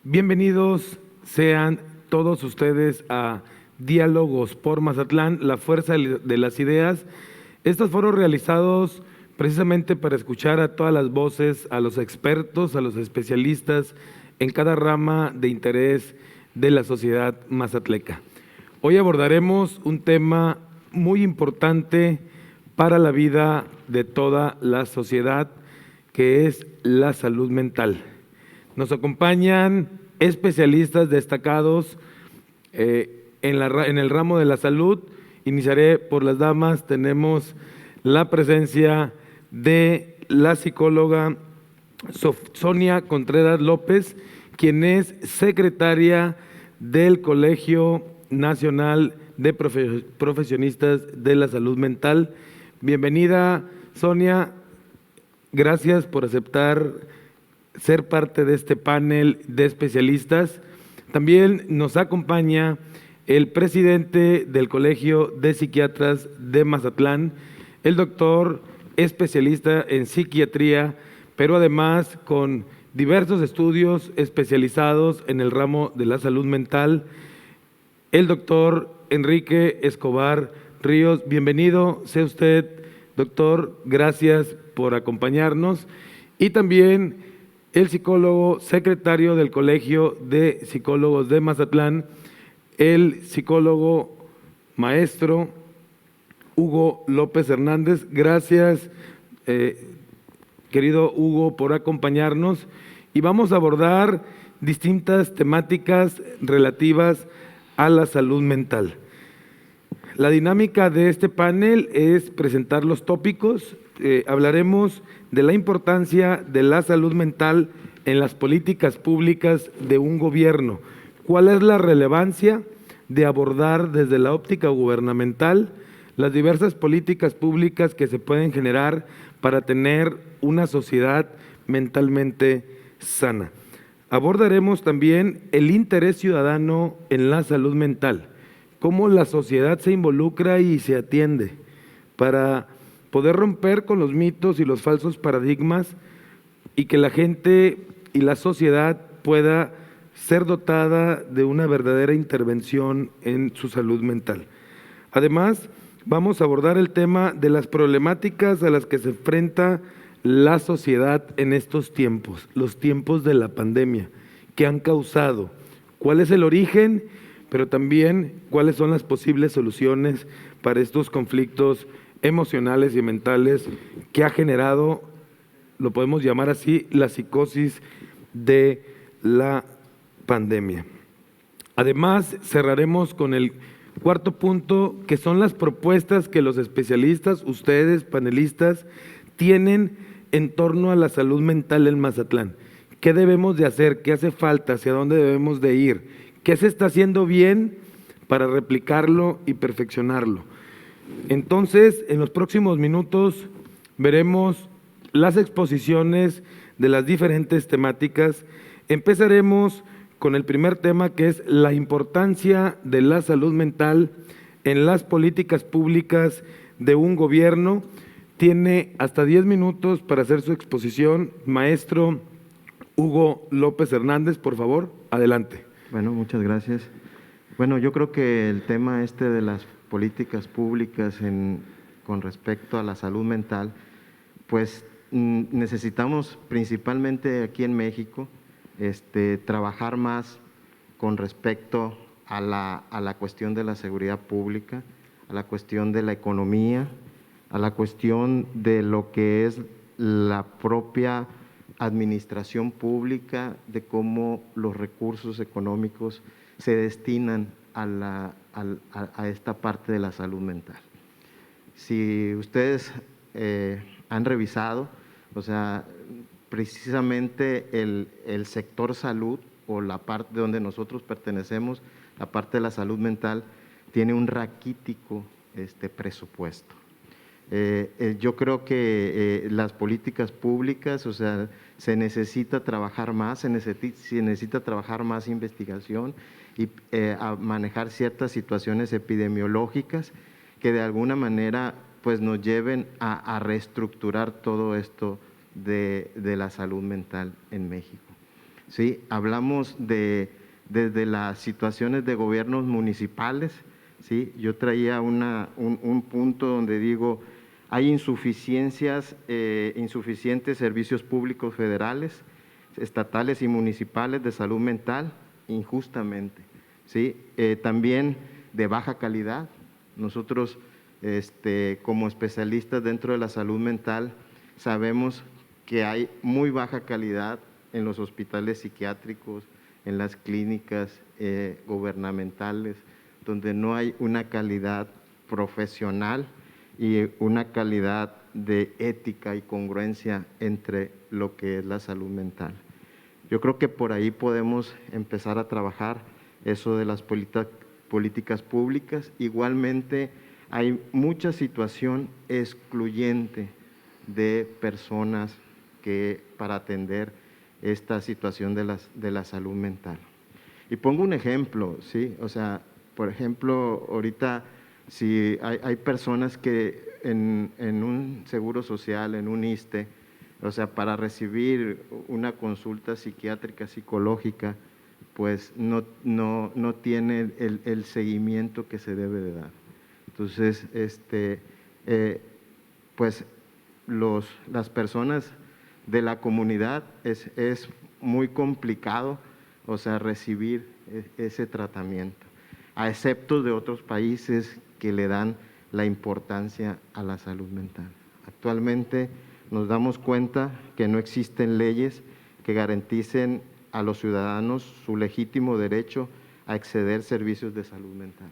Bienvenidos sean todos ustedes a Diálogos por Mazatlán, la fuerza de las ideas. Estos fueron realizados precisamente para escuchar a todas las voces, a los expertos, a los especialistas en cada rama de interés de la sociedad mazatleca. Hoy abordaremos un tema muy importante para la vida de toda la sociedad, que es la salud mental. Nos acompañan especialistas destacados en el ramo de la salud. Iniciaré por las damas. Tenemos la presencia de la psicóloga Sonia Contreras López, quien es secretaria del Colegio Nacional de Profesionistas de la Salud Mental. Bienvenida, Sonia. Gracias por aceptar ser parte de este panel de especialistas. También nos acompaña el presidente del Colegio de Psiquiatras de Mazatlán, el doctor especialista en psiquiatría, pero además con diversos estudios especializados en el ramo de la salud mental, el doctor Enrique Escobar Ríos. Bienvenido sea usted, doctor, gracias por acompañarnos. Y también el psicólogo secretario del Colegio de Psicólogos de Mazatlán, el psicólogo maestro Hugo López Hernández. Gracias, querido Hugo, por acompañarnos. Y vamos a abordar distintas temáticas relativas a la salud mental. La dinámica de este panel es presentar los tópicos. Hablaremos de la importancia de la salud mental en las políticas públicas de un gobierno. ¿Cuál es la relevancia de abordar desde la óptica gubernamental las diversas políticas públicas que se pueden generar para tener una sociedad mentalmente sana? Abordaremos también el interés ciudadano en la salud mental, cómo la sociedad se involucra y se atiende para poder romper con los mitos y los falsos paradigmas y que la gente y la sociedad pueda ser dotada de una verdadera intervención en su salud mental. Además, vamos a abordar el tema de las problemáticas a las que se enfrenta la sociedad en estos tiempos, los tiempos de la pandemia, que han causado, cuál es el origen, pero también cuáles son las posibles soluciones para estos conflictos emocionales y mentales que ha generado, lo podemos llamar así, la psicosis de la pandemia. Además, cerraremos con el cuarto punto, que son las propuestas que los especialistas, ustedes, panelistas, tienen en torno a la salud mental en Mazatlán. ¿Qué debemos de hacer? ¿Qué hace falta? ¿Hacia dónde debemos de ir? ¿Qué se está haciendo bien para replicarlo y perfeccionarlo? Entonces, en los próximos minutos veremos las exposiciones de las diferentes temáticas. Empezaremos con el primer tema, que es la importancia de la salud mental en las políticas públicas de un gobierno. Tiene hasta 10 minutos para hacer su exposición. Maestro Hugo López Hernández, por favor, adelante. Bueno, muchas gracias. Bueno, yo creo que el tema de las políticas públicas con respecto a la salud mental, pues necesitamos principalmente aquí en México trabajar más con respecto a la cuestión de la seguridad pública, a la cuestión de la economía, a la cuestión de lo que es la propia administración pública, de cómo los recursos económicos se destinan a esta parte de la salud mental. Si ustedes han revisado, o sea, precisamente el sector salud, o la parte donde nosotros pertenecemos, la parte de la salud mental, tiene un raquítico presupuesto. Yo creo que las políticas públicas, o sea, se necesita trabajar más, se necesita trabajar más investigación y a manejar ciertas situaciones epidemiológicas que de alguna manera pues nos lleven a reestructurar todo esto de la salud mental en México. ¿sí? Hablamos desde las situaciones de gobiernos municipales, ¿sí? Yo traía un punto donde digo, hay insuficientes servicios públicos federales, estatales y municipales de salud mental, injustamente, ¿sí? También de baja calidad. Nosotros, como especialistas dentro de la salud mental, sabemos que hay muy baja calidad en los hospitales psiquiátricos, en las clínicas gubernamentales, donde no hay una calidad profesional y una calidad de ética y congruencia entre lo que es la salud mental. Yo creo que por ahí podemos empezar a trabajar eso de las políticas públicas. Igualmente, hay mucha situación excluyente de personas para atender esta situación de la salud mental. Y pongo un ejemplo, ¿sí? O sea, por ejemplo, ahorita si hay personas que en un seguro social, en un ISSSTE, o sea, para recibir una consulta psiquiátrica, psicológica, pues no tiene el seguimiento que se debe de dar. Entonces, pues las personas de la comunidad es muy complicado, o sea, recibir ese tratamiento, a excepto de otros países que le dan la importancia a la salud mental. Actualmente nos damos cuenta que no existen leyes que garanticen a los ciudadanos su legítimo derecho a acceder a servicios de salud mental.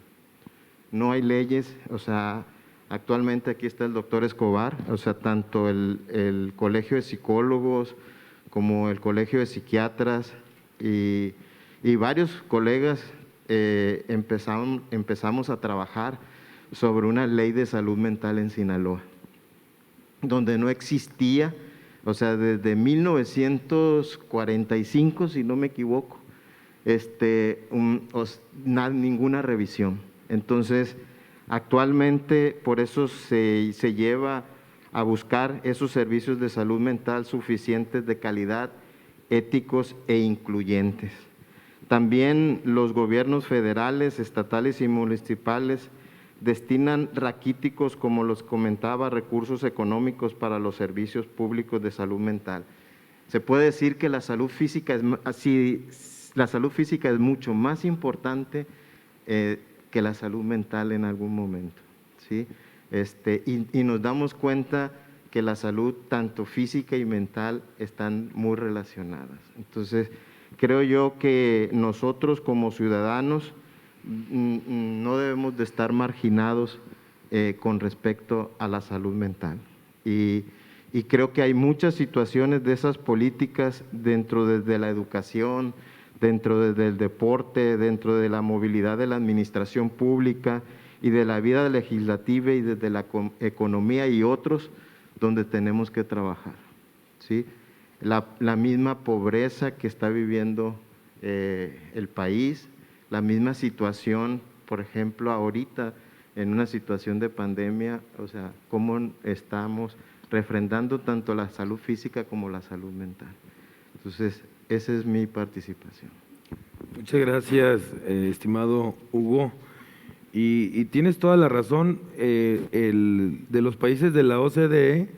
No hay leyes, o sea, actualmente aquí está el doctor Escobar, o sea, tanto el Colegio de Psicólogos como el Colegio de Psiquiatras y varios colegas empezamos a trabajar sobre una ley de salud mental en Sinaloa, donde no existía, o sea, desde 1945, si no me equivoco, ninguna revisión. Entonces, actualmente por eso se lleva a buscar esos servicios de salud mental suficientes de calidad, éticos e incluyentes. También los gobiernos federales, estatales y municipales destinan raquíticos, como los comentaba, recursos económicos para los servicios públicos de salud mental. Se puede decir que la salud física es mucho más importante que la salud mental en algún momento, ¿sí? Y nos damos cuenta que la salud, tanto física y mental, están muy relacionadas. Entonces, creo yo que nosotros como ciudadanos no debemos de estar marginados con respecto a la salud mental. Y creo que hay muchas situaciones de esas políticas dentro de la educación, dentro del deporte, dentro de la movilidad de la administración pública y de la vida legislativa y desde la economía y otros, donde tenemos que trabajar, ¿sí? La misma pobreza que está viviendo el país, la misma situación, por ejemplo, ahorita en una situación de pandemia, o sea, cómo estamos refrendando tanto la salud física como la salud mental. Entonces, esa es mi participación. Muchas gracias, estimado Hugo. Y tienes toda la razón, de los países de la OCDE,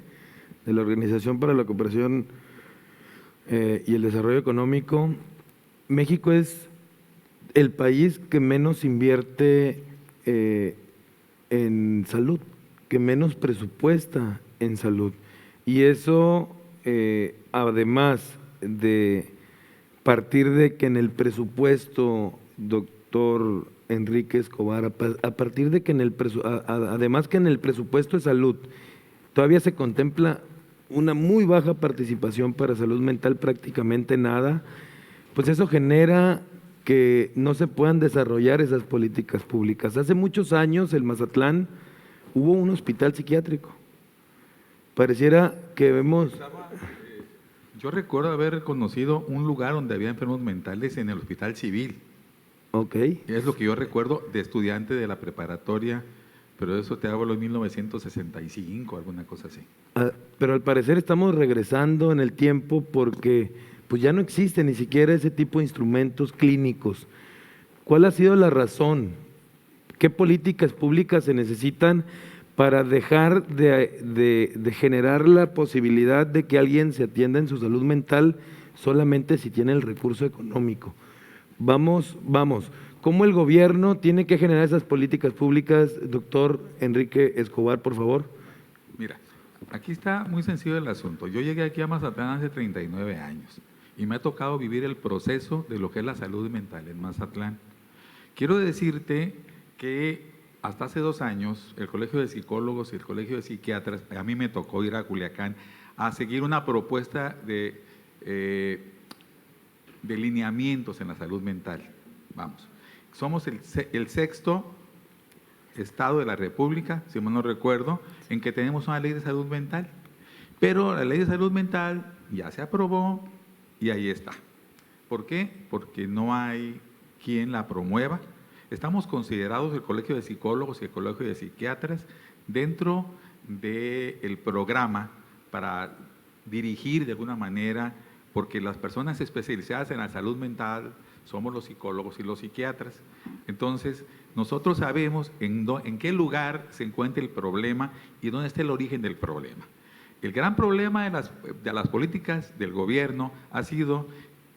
de la Organización para la Cooperación y el Desarrollo Económico, México es el país que menos invierte en salud, que menos presupuesta en salud. Y eso, además de partir de que en el presupuesto, doctor Enrique Escobar, a partir de que además que en el presupuesto de salud todavía se contempla una muy baja participación para salud mental, prácticamente nada, pues eso genera que no se puedan desarrollar esas políticas públicas. Hace muchos años en Mazatlán hubo un hospital psiquiátrico. Pareciera que vemos… Yo recuerdo haber conocido un lugar donde había enfermos mentales en el hospital civil. Ok. Es lo que yo recuerdo de estudiante de la preparatoria, pero eso te hablo en 1965, alguna cosa así. Pero al parecer estamos regresando en el tiempo porque pues ya no existe ni siquiera ese tipo de instrumentos clínicos. ¿Cuál ha sido la razón? ¿Qué políticas públicas se necesitan para dejar de generar la posibilidad de que alguien se atienda en su salud mental solamente si tiene el recurso económico? Vamos. ¿Cómo el gobierno tiene que generar esas políticas públicas, doctor Enrique Escobar, por favor? Mira, aquí está muy sencillo el asunto. Yo llegué aquí a Mazatlán hace 39 años y me ha tocado vivir el proceso de lo que es la salud mental en Mazatlán. Quiero decirte que hasta hace 2 años el Colegio de Psicólogos y el Colegio de Psiquiatras, a mí me tocó ir a Culiacán a seguir una propuesta de lineamientos en la salud mental. Vamos, somos el 6º estado de la República, si mal no recuerdo, en que tenemos una ley de salud mental. Pero la ley de salud mental ya se aprobó y ahí está. ¿Por qué? Porque no hay quien la promueva. Estamos considerados, el Colegio de Psicólogos y el Colegio de Psiquiatras, dentro del programa para dirigir de alguna manera, porque las personas especializadas en la salud mental somos los psicólogos y los psiquiatras. Entonces, nosotros sabemos en qué lugar se encuentra el problema y dónde está el origen del problema. El gran problema de las políticas del gobierno ha sido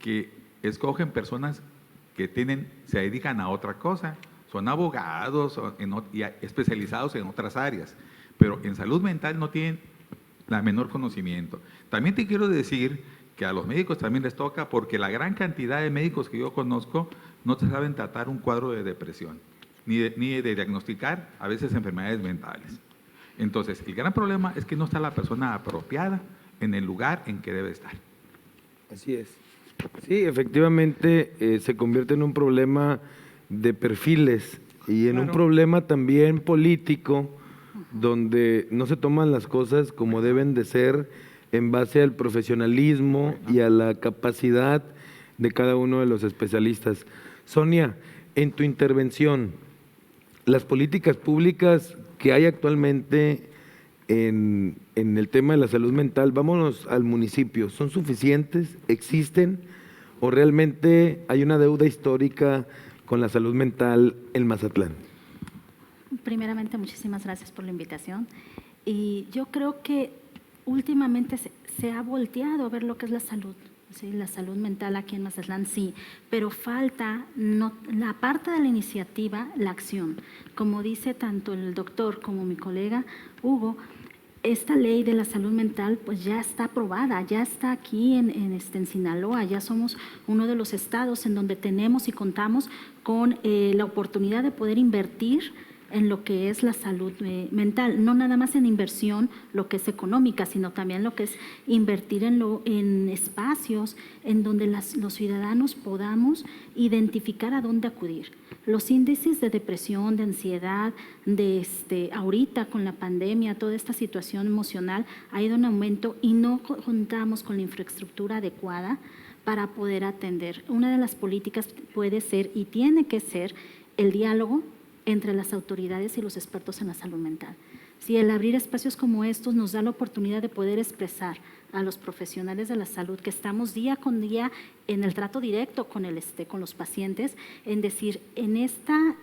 que escogen personas que se dedican a otra cosa, son abogados y especializados en otras áreas, pero en salud mental no tienen la menor conocimiento. También te quiero decir que a los médicos también les toca, porque la gran cantidad de médicos que yo conozco no te saben tratar un cuadro de depresión, ni de diagnosticar a veces enfermedades mentales. Entonces, el gran problema es que no está la persona apropiada en el lugar en que debe estar. Así es. Sí, efectivamente se convierte en un problema de perfiles y en un problema también político, donde no se toman las cosas como deben de ser en base al profesionalismo y a la capacidad de cada uno de los especialistas. Sonia, en tu intervención, las políticas públicas que hay actualmente en el tema de la salud mental, vámonos al municipio, ¿son suficientes? ¿Existen? ¿O realmente hay una deuda histórica con la salud mental en Mazatlán? Primeramente, muchísimas gracias por la invitación. Y yo creo que últimamente se ha volteado a ver lo que es la salud, ¿sí? La salud mental aquí en Mazatlán, sí, pero falta la parte de la iniciativa, la acción. Como dice tanto el doctor como mi colega Hugo, esta ley de la salud mental pues ya está aprobada, ya está aquí en Sinaloa, ya somos uno de los estados en donde tenemos y contamos con la oportunidad de poder invertir en lo que es la salud mental, no nada más en inversión, lo que es económica, sino también lo que es invertir en espacios en donde los ciudadanos podamos identificar a dónde acudir. Los índices de depresión, de ansiedad, ahorita con la pandemia, toda esta situación emocional ha ido en aumento y no contamos con la infraestructura adecuada para poder atender. Una de las políticas puede ser y tiene que ser el diálogo entre las autoridades y los expertos en la salud mental. Si el abrir espacios como estos nos da la oportunidad de poder expresar a los profesionales de la salud que estamos día con día en el trato directo con los pacientes, en decir, en esta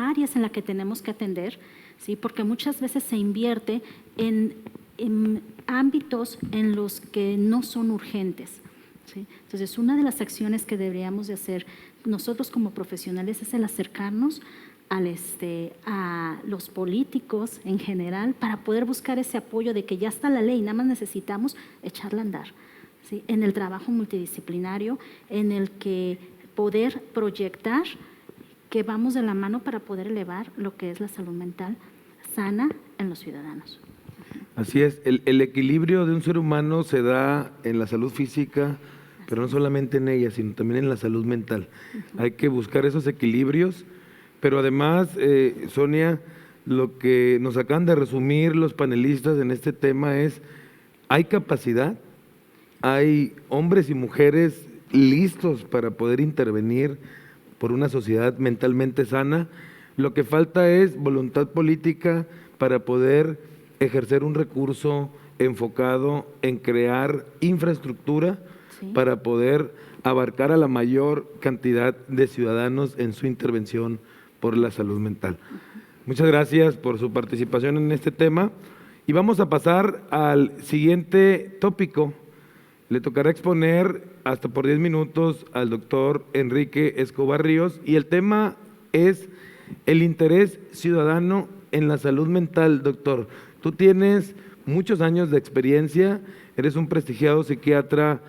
área es en la que tenemos que atender, ¿sí? Porque muchas veces se invierte en ámbitos en los que no son urgentes, ¿sí? Entonces, una de las acciones que deberíamos de hacer nosotros como profesionales es el acercarnos a los políticos en general para poder buscar ese apoyo de que ya está la ley, nada más necesitamos echarla a andar, ¿sí? En el trabajo multidisciplinario, en el que poder proyectar que vamos de la mano para poder elevar lo que es la salud mental sana en los ciudadanos. Así es, el equilibrio de un ser humano se da en la salud física, pero no solamente en ella, sino también en la salud mental. Hay que buscar esos equilibrios. Pero además, Sonia, lo que nos acaban de resumir los panelistas en este tema es, hay capacidad, hay hombres y mujeres listos para poder intervenir por una sociedad mentalmente sana. Lo que falta es voluntad política para poder ejercer un recurso enfocado en crear infraestructura Sí. para poder abarcar a la mayor cantidad de ciudadanos en su intervención por la salud mental. Muchas gracias por su participación en este tema y vamos a pasar al siguiente tópico. Le tocará exponer hasta por 10 minutos al doctor Enrique Escobar Ríos y el tema es el interés ciudadano en la salud mental. Doctor, tú tienes muchos años de experiencia, eres un prestigiado psiquiatra,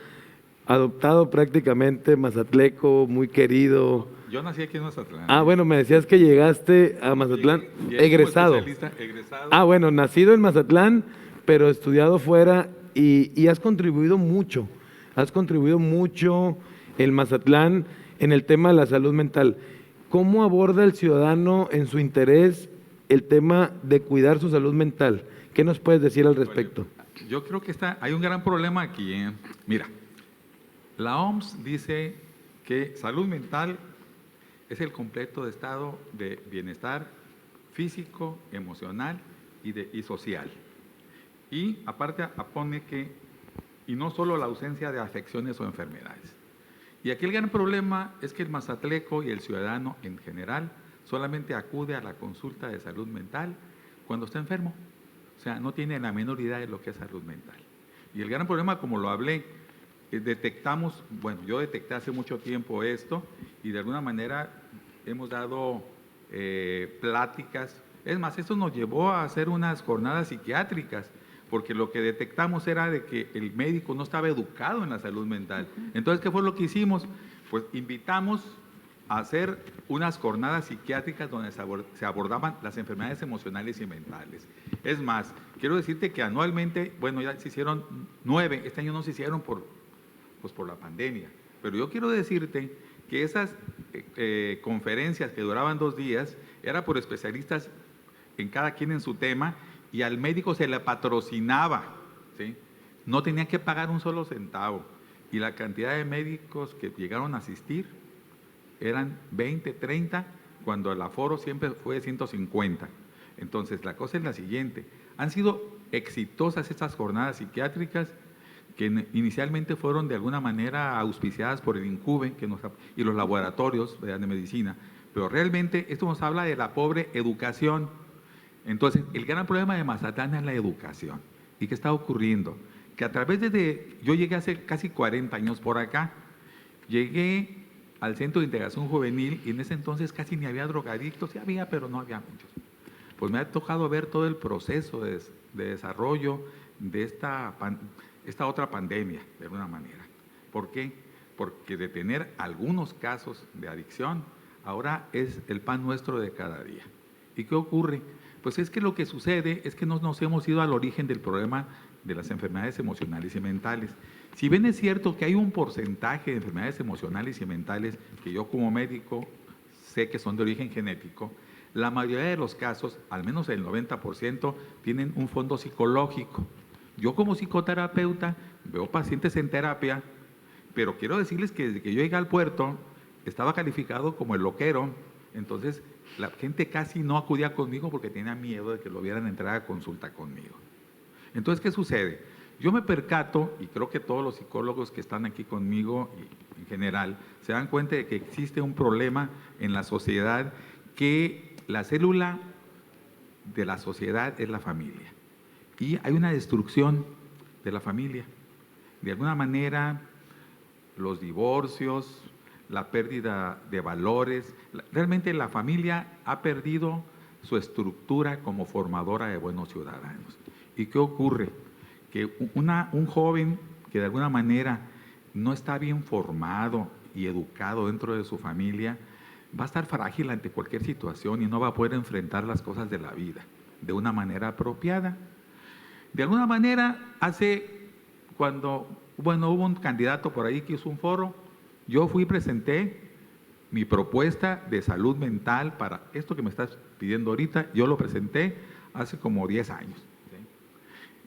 adoptado prácticamente, mazatleco, muy querido. Yo nací aquí en Mazatlán. Ah, bueno, me decías que llegaste a Mazatlán, Llegué como egresado. egresado. Ah, bueno, nacido en Mazatlán, pero estudiado fuera y has contribuido mucho. Has contribuido mucho en Mazatlán en el tema de la salud mental. ¿Cómo aborda el ciudadano en su interés el tema de cuidar su salud mental? ¿Qué nos puedes decir al respecto? Yo creo que hay un gran problema aquí. Mira, la OMS dice que salud mental es el completo de estado de bienestar físico, emocional y social. Y aparte pone que, y no solo la ausencia de afecciones o enfermedades. Y aquí el gran problema es que el mazatleco y el ciudadano en general solamente acude a la consulta de salud mental cuando está enfermo. O sea, no tiene la menor idea de lo que es salud mental. Y el gran problema, como lo hablé, detectamos, bueno, yo detecté hace mucho tiempo esto y de alguna manera hemos dado pláticas. Es más, esto nos llevó a hacer unas jornadas psiquiátricas, porque lo que detectamos era de que el médico no estaba educado en la salud mental. Entonces, ¿qué fue lo que hicimos? Pues invitamos a hacer unas jornadas psiquiátricas donde se abordaban las enfermedades emocionales y mentales. Es más, quiero decirte que anualmente, bueno, ya se hicieron 9, este año no se hicieron por la pandemia, pero yo quiero decirte que esas conferencias que duraban 2 días, era por especialistas en cada quien en su tema, y al médico se le patrocinaba, ¿sí? No tenía que pagar un solo centavo, y la cantidad de médicos que llegaron a asistir eran 20, 30, cuando el aforo siempre fue de 150. Entonces, la cosa es la siguiente: han sido exitosas estas jornadas psiquiátricas que inicialmente fueron de alguna manera auspiciadas por el INCUBE y los laboratorios de medicina, pero realmente esto nos habla de la pobre educación. Entonces, el gran problema de Mazatlán es la educación. ¿Y qué está ocurriendo? Que a través yo llegué hace casi 40 años por acá, llegué al Centro de Integración Juvenil y en ese entonces casi ni había drogadictos, sí había, pero no había muchos. Pues me ha tocado ver todo el proceso de desarrollo de esta otra pandemia, de alguna manera. ¿Por qué? Porque de tener algunos casos de adicción, ahora es el pan nuestro de cada día. ¿Y qué ocurre? Pues es que lo que sucede es que no nos hemos ido al origen del problema de las enfermedades emocionales y mentales. Si bien es cierto que hay un porcentaje de enfermedades emocionales y mentales que yo como médico sé que son de origen genético, la mayoría de los casos, al menos el 90%, tienen un fondo psicológico. Yo como psicoterapeuta veo pacientes en terapia, pero quiero decirles que desde que yo llegué al puerto estaba calificado como el loquero. Entonces la gente casi no acudía conmigo porque tenía miedo de que lo vieran entrar a consulta conmigo. Entonces, ¿qué sucede? Yo me percato, y creo que todos los psicólogos que están aquí conmigo y en general se dan cuenta de que existe un problema en la sociedad, que la célula de la sociedad es la familia. Y hay una destrucción de la familia. De alguna manera, los divorcios, la pérdida de valores, realmente la familia ha perdido su estructura como formadora de buenos ciudadanos. ¿Y qué ocurre? Que un joven que de alguna manera no está bien formado y educado dentro de su familia, va a estar frágil ante cualquier situación y no va a poder enfrentar las cosas de la vida de una manera apropiada. De alguna manera, hubo un candidato por ahí que hizo un foro, yo fui y presenté mi propuesta de salud mental para esto que me estás pidiendo ahorita, yo lo presenté hace como 10 años. ¿Sí?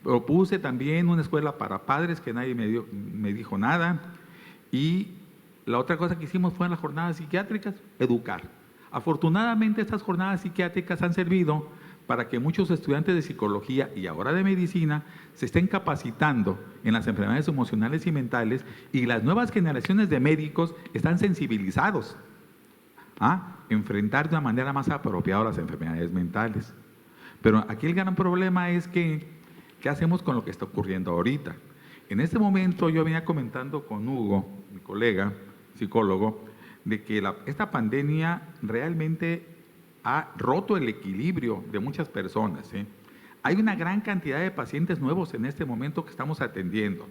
Propuse también una escuela para padres que nadie me dijo nada, y la otra cosa que hicimos fue en las jornadas psiquiátricas, educar. Afortunadamente estas jornadas psiquiátricas han servido para que muchos estudiantes de psicología y ahora de medicina se estén capacitando en las enfermedades emocionales y mentales, y las nuevas generaciones de médicos están sensibilizados a enfrentar de una manera más apropiada las enfermedades mentales. Pero aquí el gran problema es que, ¿qué hacemos con lo que está ocurriendo ahorita? En este momento yo venía comentando con Hugo, mi colega psicólogo, de que esta pandemia realmente ha roto el equilibrio de muchas personas, ¿sí? Hay una gran cantidad de pacientes nuevos en este momento que estamos atendiendo.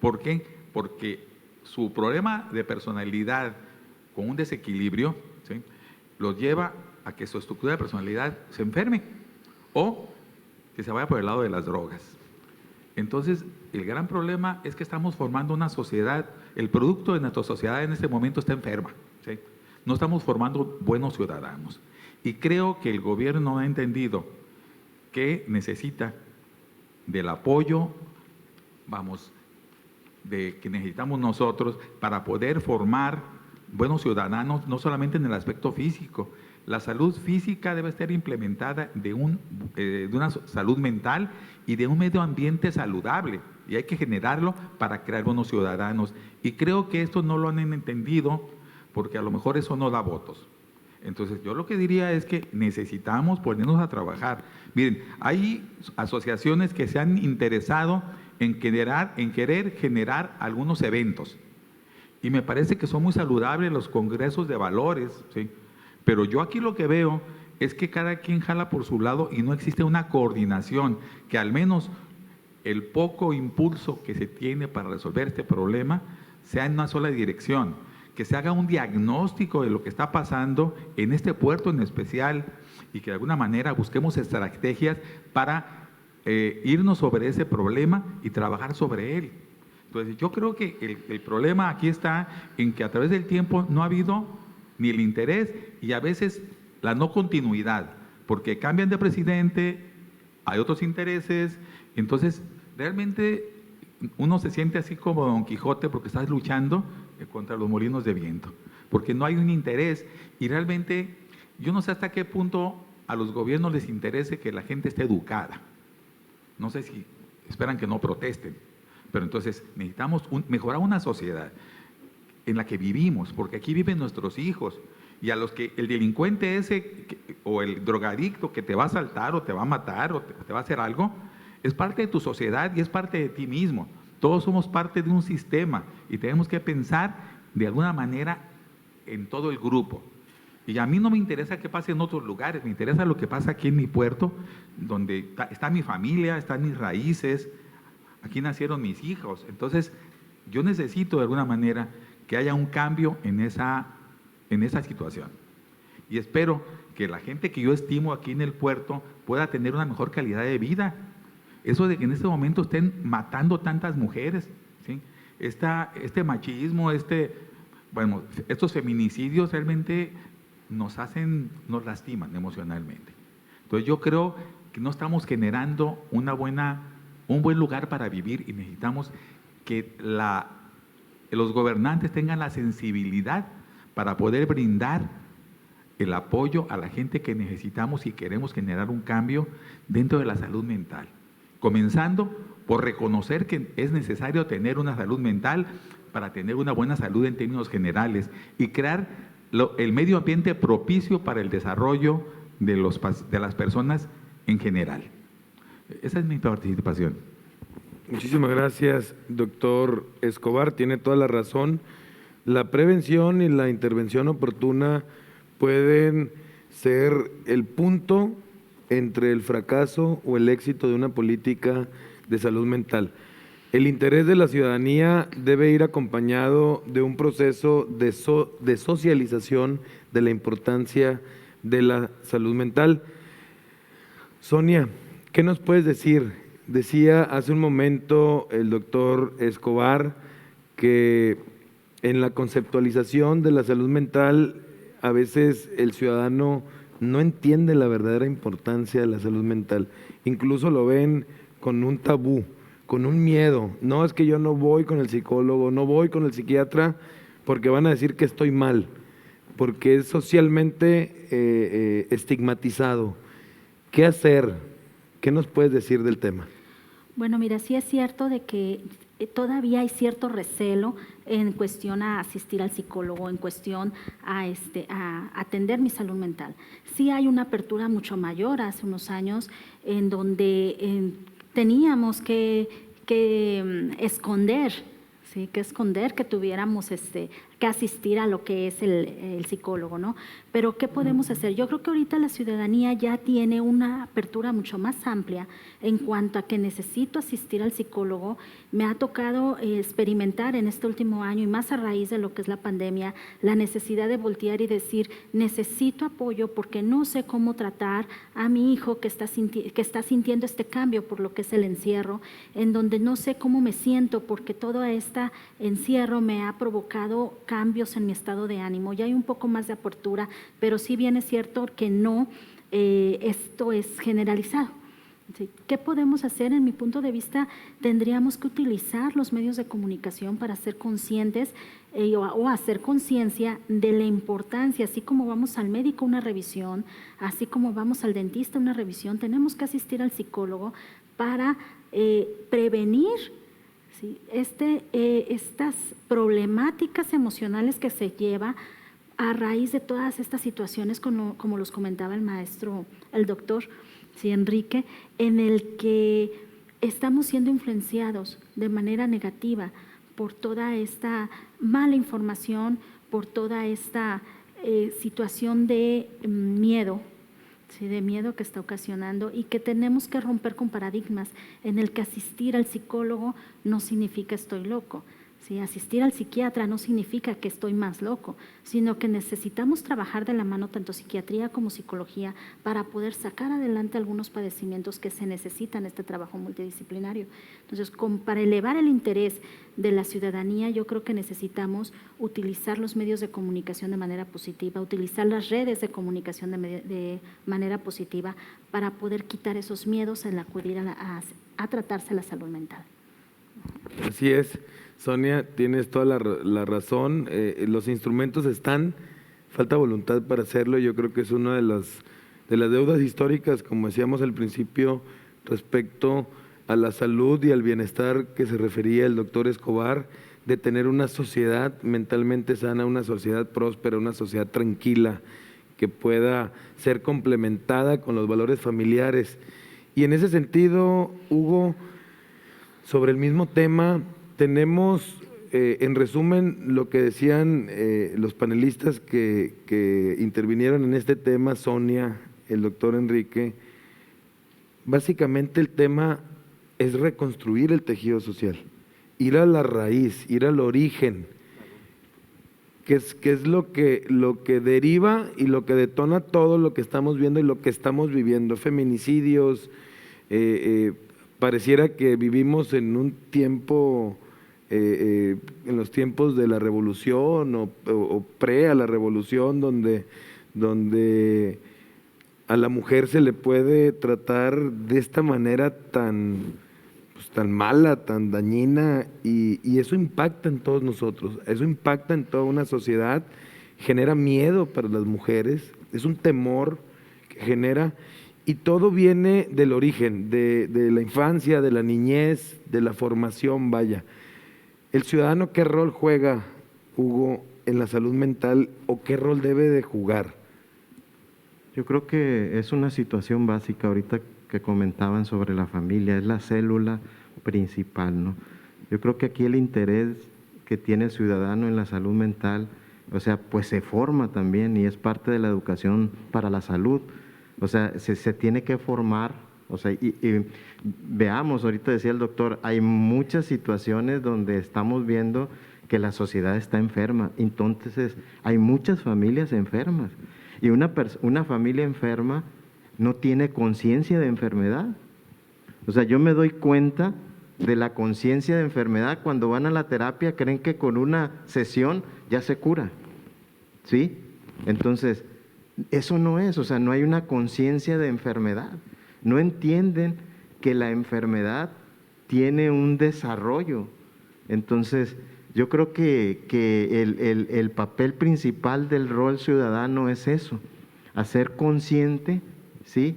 ¿Por qué? Porque su problema de personalidad con un desequilibrio, ¿sí?, los lleva a que su estructura de personalidad se enferme o que se vaya por el lado de las drogas. Entonces, el gran problema es que estamos formando una sociedad, el producto de nuestra sociedad en este momento está enferma, ¿sí? No estamos formando buenos ciudadanos. Y creo que el gobierno ha entendido que necesita del apoyo, que necesitamos nosotros para poder formar buenos ciudadanos, no solamente en el aspecto físico. La salud física debe estar implementada de una salud mental y de un medio ambiente saludable, y hay que generarlo para crear buenos ciudadanos. Y creo que esto no lo han entendido, porque a lo mejor eso no da votos. Entonces, yo lo que diría es que necesitamos ponernos a trabajar. Miren, hay asociaciones que se han interesado en querer generar algunos eventos, y me parece que son muy saludables los congresos de valores, ¿sí? Pero yo aquí lo que veo es que cada quien jala por su lado y no existe una coordinación, que al menos el poco impulso que se tiene para resolver este problema sea en una sola dirección, que se haga un diagnóstico de lo que está pasando en este puerto en especial, y que de alguna manera busquemos estrategias para irnos sobre ese problema y trabajar sobre él. Entonces, yo creo que el problema aquí está en que a través del tiempo no ha habido ni el interés y a veces la no continuidad, porque cambian de presidente, hay otros intereses, entonces realmente uno se siente así como Don Quijote porque estás luchando contra los molinos de viento, porque no hay un interés, y realmente yo no sé hasta qué punto a los gobiernos les interese que la gente esté educada. No sé si esperan que no protesten, pero entonces necesitamos mejorar una sociedad en la que vivimos, porque aquí viven nuestros hijos, y a los que el delincuente ese o el drogadicto que te va a asaltar o te va a matar o te va a hacer algo, es parte de tu sociedad y es parte de ti mismo. Todos somos parte de un sistema y tenemos que pensar de alguna manera en todo el grupo. Y a mí no me interesa qué pase en otros lugares, me interesa lo que pasa aquí en mi puerto, donde está mi familia, están mis raíces, aquí nacieron mis hijos. Entonces, yo necesito de alguna manera que haya un cambio en esa situación. Y espero que la gente que yo estimo aquí en el puerto pueda tener una mejor calidad de vida. Eso de que en este momento estén matando tantas mujeres, ¿sí? Este machismo, estos feminicidios realmente nos lastiman emocionalmente. Entonces yo creo que no estamos generando un buen lugar para vivir, y necesitamos que los gobernantes tengan la sensibilidad para poder brindar el apoyo a la gente que necesitamos y queremos generar un cambio dentro de la salud mental. Comenzando por reconocer que es necesario tener una salud mental para tener una buena salud en términos generales, y crear el medio ambiente propicio para el desarrollo de las personas en general. Esa es mi participación. Muchísimas gracias, doctor Escobar. Tiene toda la razón. La prevención y la intervención oportuna pueden ser el punto entre el fracaso o el éxito de una política de salud mental. El interés de la ciudadanía debe ir acompañado de un proceso de socialización de la importancia de la salud mental. Sonia, ¿qué nos puedes decir? Decía hace un momento el doctor Escobar que en la conceptualización de la salud mental a veces el ciudadano no entiende la verdadera importancia de la salud mental. Incluso lo ven con un tabú, con un miedo. No, es que yo no voy con el psicólogo, no voy con el psiquiatra porque van a decir que estoy mal, porque es socialmente estigmatizado. ¿Qué hacer? ¿Qué nos puedes decir del tema? Bueno, mira, sí es cierto de que todavía hay cierto recelo en cuestión a asistir al psicólogo, en cuestión a atender mi salud mental. Sí hay una apertura mucho mayor hace unos años en donde teníamos que esconder, ¿sí? Que tuviéramos que asistir a lo que es el psicólogo, ¿no? Pero ¿qué podemos hacer? Yo creo que ahorita la ciudadanía ya tiene una apertura mucho más amplia en cuanto a que necesito asistir al psicólogo. Me ha tocado experimentar en este último año y más a raíz de lo que es la pandemia, la necesidad de voltear y decir, necesito apoyo porque no sé cómo tratar a mi hijo que está sintiendo este cambio por lo que es el encierro, en donde no sé cómo me siento porque todo este encierro me ha provocado cambios en mi estado de ánimo. Ya hay un poco más de apertura, pero sí bien es cierto que no, esto es generalizado. ¿Sí? ¿Qué podemos hacer? En mi punto de vista, tendríamos que utilizar los medios de comunicación para ser conscientes o hacer conciencia de la importancia, así como vamos al médico a una revisión, así como vamos al dentista a una revisión, tenemos que asistir al psicólogo para prevenir, ¿sí? Estas problemáticas emocionales que se lleva a raíz de todas estas situaciones, como los comentaba el maestro, el doctor, ¿sí? Enrique, en el que estamos siendo influenciados de manera negativa por toda esta mala información, por toda esta situación de miedo, ¿sí? De miedo que está ocasionando, y que tenemos que romper con paradigmas en el que asistir al psicólogo no significa estoy loco. ¿Sí? Asistir al psiquiatra no significa que estoy más loco, sino que necesitamos trabajar de la mano tanto psiquiatría como psicología para poder sacar adelante algunos padecimientos que se necesitan este trabajo multidisciplinario. Entonces, para elevar el interés de la ciudadanía, yo creo que necesitamos utilizar los medios de comunicación de manera positiva, utilizar las redes de comunicación de manera positiva para poder quitar esos miedos en acudir a tratarse la salud mental. Así es, Sonia, tienes toda la razón. Los instrumentos están, falta voluntad para hacerlo. Yo creo que es una de las deudas históricas, como decíamos al principio, respecto a la salud y al bienestar que se refería el doctor Escobar, de tener una sociedad mentalmente sana, una sociedad próspera, una sociedad tranquila, que pueda ser complementada con los valores familiares. Y en ese sentido, Hugo, sobre el mismo tema, tenemos en resumen lo que decían los panelistas que intervinieron en este tema, Sonia, el doctor Enrique. Básicamente el tema es reconstruir el tejido social, ir a la raíz, ir al origen, que es lo que deriva y lo que detona todo lo que estamos viendo y lo que estamos viviendo, feminicidios. Pareciera que vivimos en un tiempo, en los tiempos de la revolución o pre a la revolución, donde a la mujer se le puede tratar de esta manera tan mala, tan dañina, y eso impacta en todos nosotros, eso impacta en toda una sociedad, genera miedo para las mujeres, es un temor que genera. Y todo viene del origen, de la infancia, de la niñez, de la formación, vaya. ¿El ciudadano qué rol juega, Hugo, en la salud mental o qué rol debe de jugar? Yo creo que es una situación básica ahorita que comentaban sobre la familia, es la célula principal, ¿no? Yo creo que aquí el interés que tiene el ciudadano en la salud mental, o sea, pues se forma también y es parte de la educación para la salud. O sea, se tiene que formar, o sea, y veamos, ahorita decía el doctor, hay muchas situaciones donde estamos viendo que la sociedad está enferma, entonces hay muchas familias enfermas, y una familia enferma no tiene conciencia de enfermedad. O sea, yo me doy cuenta de la conciencia de enfermedad cuando van a la terapia, creen que con una sesión ya se cura, ¿sí? Entonces, eso no es, o sea, no hay una conciencia de enfermedad. No entienden que la enfermedad tiene un desarrollo. Entonces, yo creo que el papel principal del rol ciudadano es eso, hacer consciente, ¿sí?,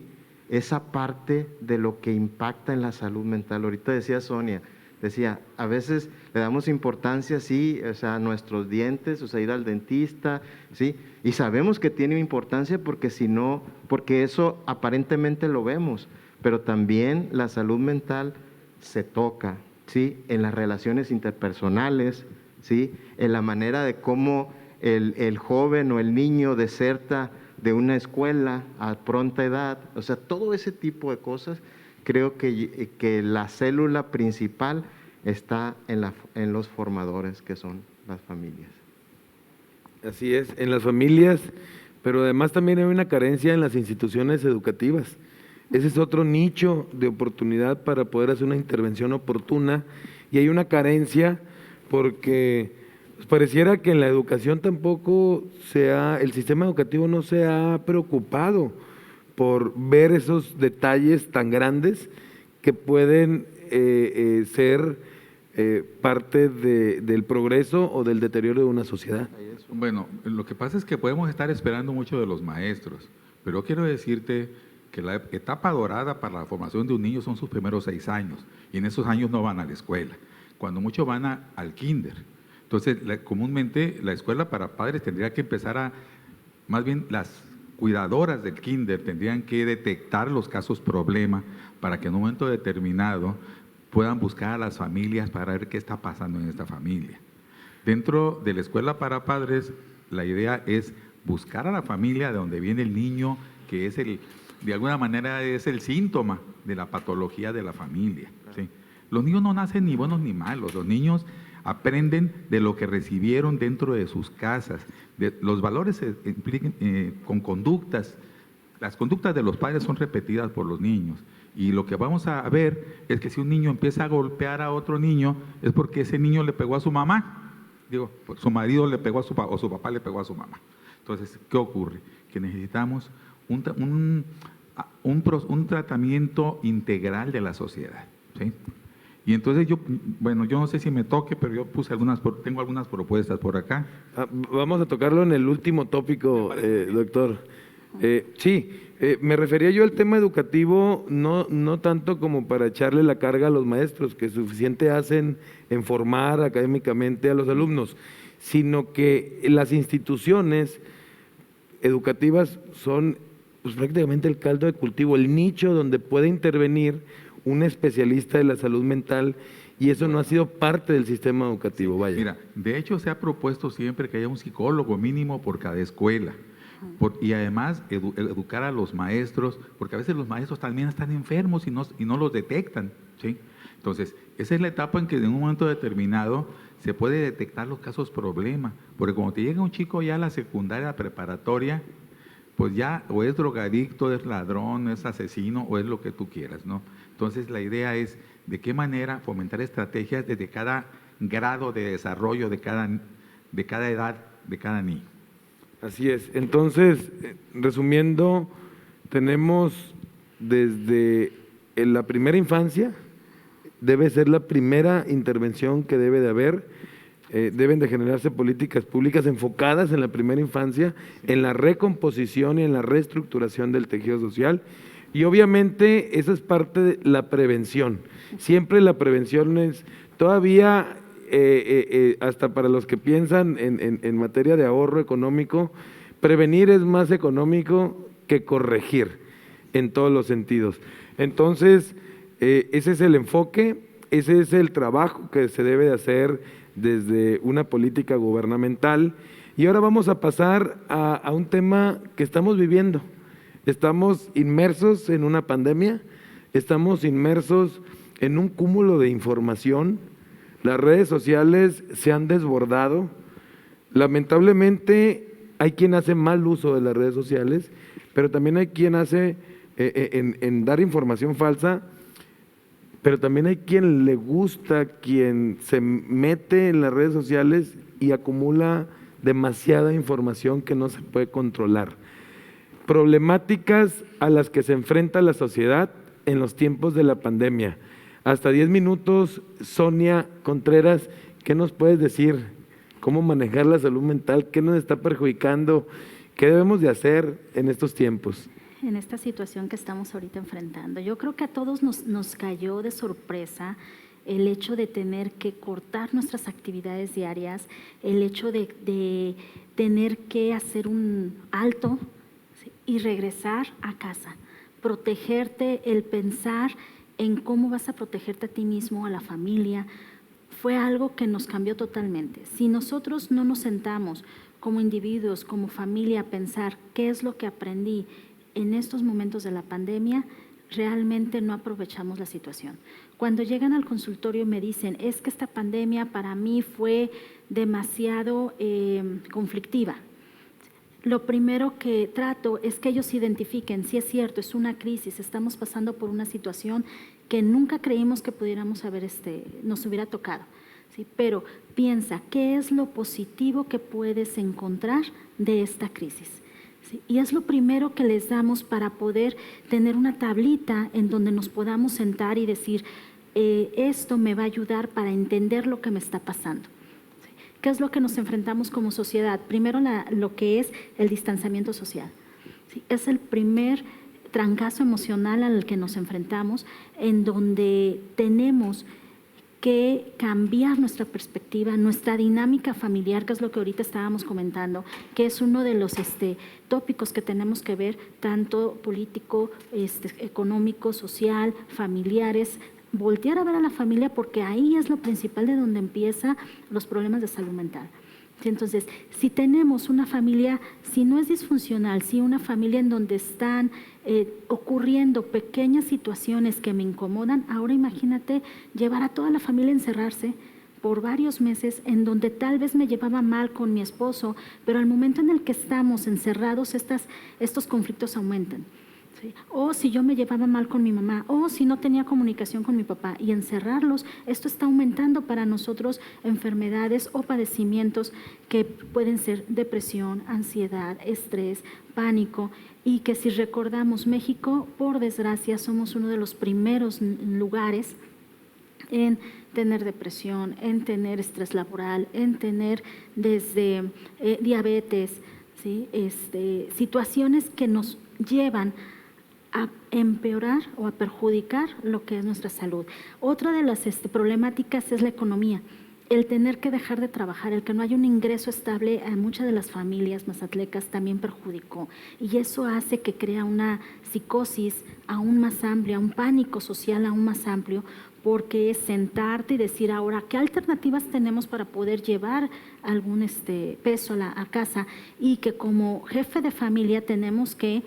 esa parte de lo que impacta en la salud mental. Ahorita decía Sonia, decía, a veces le damos importancia, sí, o sea, a nuestros dientes, o sea, ir al dentista, sí, y sabemos que tiene importancia porque si no, porque eso aparentemente lo vemos, pero también la salud mental se toca, sí, en las relaciones interpersonales, sí, en la manera de cómo el joven o el niño deserta de una escuela a pronta edad, o sea, todo ese tipo de cosas. Creo que la célula principal está en los formadores, que son las familias. Así es, en las familias, pero además también hay una carencia en las instituciones educativas. Ese es otro nicho de oportunidad para poder hacer una intervención oportuna, y hay una carencia porque pues, pareciera que en la educación tampoco el sistema educativo no se ha preocupado por ver esos detalles tan grandes que pueden ser parte del progreso o del deterioro de una sociedad. Bueno, lo que pasa es que podemos estar esperando mucho de los maestros, pero quiero decirte que la etapa dorada para la formación de un niño son sus primeros 6 años, y en esos años no van a la escuela, cuando mucho van al kinder. Entonces, comúnmente la escuela para padres tendría que empezar más bien las cuidadoras del kinder tendrían que detectar los casos problema para que en un momento determinado puedan buscar a las familias para ver qué está pasando en esta familia. Dentro de la escuela para padres, la idea es buscar a la familia de donde viene el niño, que es de alguna manera es el síntoma de la patología de la familia, ¿sí? Los niños no nacen ni buenos ni malos, los niños aprenden de lo que recibieron dentro de sus casas. Los valores se implican con conductas. Las conductas de los padres son repetidas por los niños, y lo que vamos a ver es que si un niño empieza a golpear a otro niño es porque ese niño le pegó a su mamá, su marido le pegó a su papá o su papá le pegó a su mamá. Entonces, ¿qué ocurre? Que necesitamos un tratamiento integral de la sociedad, ¿sí? Y entonces yo no sé si me toque, pero yo tengo algunas propuestas por acá. Vamos a tocarlo en el último tópico, doctor. Me refería yo al tema educativo, no tanto como para echarle la carga a los maestros, que suficiente hacen en formar académicamente a los alumnos, sino que las instituciones educativas son pues, prácticamente el caldo de cultivo, el nicho donde puede intervenir un especialista de la salud mental, y eso no ha sido parte del sistema educativo. Vaya. Mira, de hecho se ha propuesto siempre que haya un psicólogo mínimo por cada escuela, y además educar a los maestros, porque a veces los maestros también están enfermos y no los detectan, ¿sí? Entonces, esa es la etapa en que en un momento determinado se puede detectar los casos problema, porque cuando te llega un chico ya a la secundaria, preparatoria, pues ya o es drogadicto, es ladrón, es asesino o es lo que tú quieras, ¿no? Entonces la idea es de qué manera fomentar estrategias desde cada grado de desarrollo de cada edad, de cada niño. Así es. Entonces, resumiendo, tenemos desde la primera infancia, debe ser la primera intervención que debe de haber. Deben de generarse políticas públicas enfocadas en la primera infancia, en la recomposición y en la reestructuración del tejido social, y obviamente esa es parte de la prevención. Siempre la prevención es todavía, hasta para los que piensan en materia de ahorro económico, prevenir es más económico que corregir en todos los sentidos. Entonces, ese es el enfoque, ese es el trabajo que se debe de hacer desde una política gubernamental. Y ahora vamos a pasar a un tema que estamos viviendo. Estamos inmersos en una pandemia, estamos inmersos en un cúmulo de información, las redes sociales se han desbordado, lamentablemente hay quien hace mal uso de las redes sociales, pero también hay quien hace en dar información falsa, pero también hay quien le gusta, quien se mete en las redes sociales y acumula demasiada información que no se puede controlar. Problemáticas a las que se enfrenta la sociedad en los tiempos de la pandemia. Hasta 10 minutos, Sonia Contreras, ¿qué nos puedes decir? ¿Cómo manejar la salud mental? ¿Qué nos está perjudicando? ¿Qué debemos de hacer en estos tiempos? en esta situación que estamos ahorita enfrentando. Yo creo que a todos nos cayó de sorpresa el hecho de tener que cortar nuestras actividades diarias, el hecho de tener que hacer un alto, ¿sí?, y regresar a casa, protegerte, el pensar en cómo vas a protegerte a ti mismo, a la familia, fue algo que nos cambió totalmente. Si nosotros no nos sentamos como individuos, como familia, a pensar qué es lo que aprendí en estos momentos de la pandemia, realmente no aprovechamos la situación. Cuando llegan al consultorio y me dicen, es que esta pandemia para mí fue demasiado conflictiva. Lo primero que trato es que ellos identifiquen si es cierto, es una crisis, estamos pasando por una situación que nunca creímos que pudiéramos nos hubiera tocado, ¿sí? Pero piensa, ¿qué es lo positivo que puedes encontrar de esta crisis? ¿Sí? Y es lo primero que les damos para poder tener una tablita en donde nos podamos sentar y decir, esto me va a ayudar para entender lo que me está pasando. ¿Sí? ¿Qué es lo que nos enfrentamos como sociedad? Primero lo que es el distanciamiento social. ¿Sí? Es el primer trancazo emocional al que nos enfrentamos, en donde tenemos que cambiar nuestra perspectiva, nuestra dinámica familiar, que es lo que ahorita estábamos comentando, que es uno de los tópicos que tenemos que ver, tanto político, económico, social, familiares, voltear a ver a la familia, porque ahí es lo principal de donde empiezan los problemas de salud mental. Entonces, si tenemos una familia, si no es disfuncional, si una familia en donde están ocurriendo pequeñas situaciones que me incomodan, ahora imagínate llevar a toda la familia a encerrarse por varios meses, en donde tal vez me llevaba mal con mi esposo, pero al momento en el que estamos encerrados, estos conflictos aumentan. ¿Sí? O si yo me llevaba mal con mi mamá, o si no tenía comunicación con mi papá, y encerrarlos, esto está aumentando para nosotros enfermedades o padecimientos que pueden ser depresión, ansiedad, estrés, pánico, y que si recordamos, México, por desgracia, somos uno de los primeros lugares en tener depresión, en tener estrés laboral, en tener desde diabetes, ¿sí? Situaciones que nos llevan a empeorar o a perjudicar lo que es nuestra salud. Otra de las problemáticas es la economía, el tener que dejar de trabajar, el que no haya un ingreso estable a muchas de las familias mazatlecas también perjudicó, y eso hace que crea una psicosis aún más amplia, un pánico social aún más amplio, porque es sentarte y decir ahora qué alternativas tenemos para poder llevar algún peso a casa, y que como jefe de familia tenemos que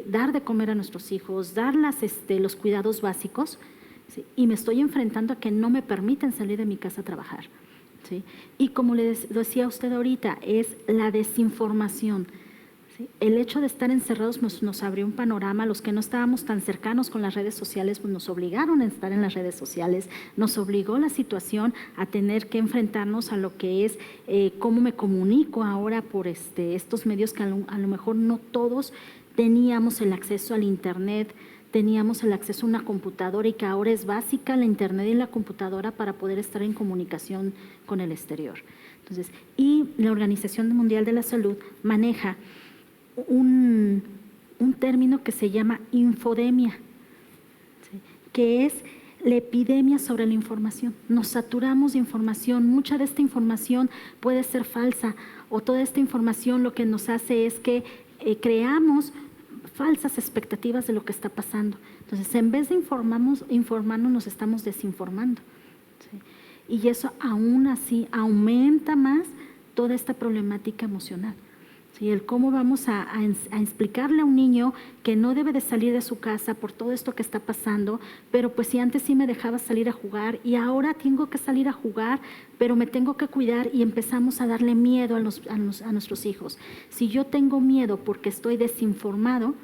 dar de comer a nuestros hijos, dar los cuidados básicos, ¿sí? Y me estoy enfrentando a que no me permiten salir de mi casa a trabajar, ¿sí? Y como les decía usted ahorita, es la desinformación, ¿sí? El hecho de estar encerrados nos abrió un panorama. Los que no estábamos tan cercanos con las redes sociales, pues nos obligaron a estar en las redes sociales, nos obligó la situación a tener que enfrentarnos a lo que es cómo me comunico ahora por estos medios que a lo mejor no todos teníamos el acceso al internet, teníamos el acceso a una computadora, y que ahora es básica la internet y la computadora para poder estar en comunicación con el exterior. Entonces, y la Organización Mundial de la Salud maneja un término que se llama infodemia, ¿sí? Que es la epidemia sobre la información. Nos saturamos de información, mucha de esta información puede ser falsa, o toda esta información lo que nos hace es que creamos falsas expectativas de lo que está pasando. Entonces, en vez de informarnos, nos estamos desinformando, ¿sí? Y eso aún así aumenta más toda esta problemática emocional, ¿sí? El cómo vamos a explicarle a un niño que no debe de salir de su casa por todo esto que está pasando, pero pues si antes sí me dejaba salir a jugar y ahora tengo que salir a jugar, pero me tengo que cuidar, y empezamos a darle miedo a nuestros hijos. Si yo tengo miedo porque estoy desinformado,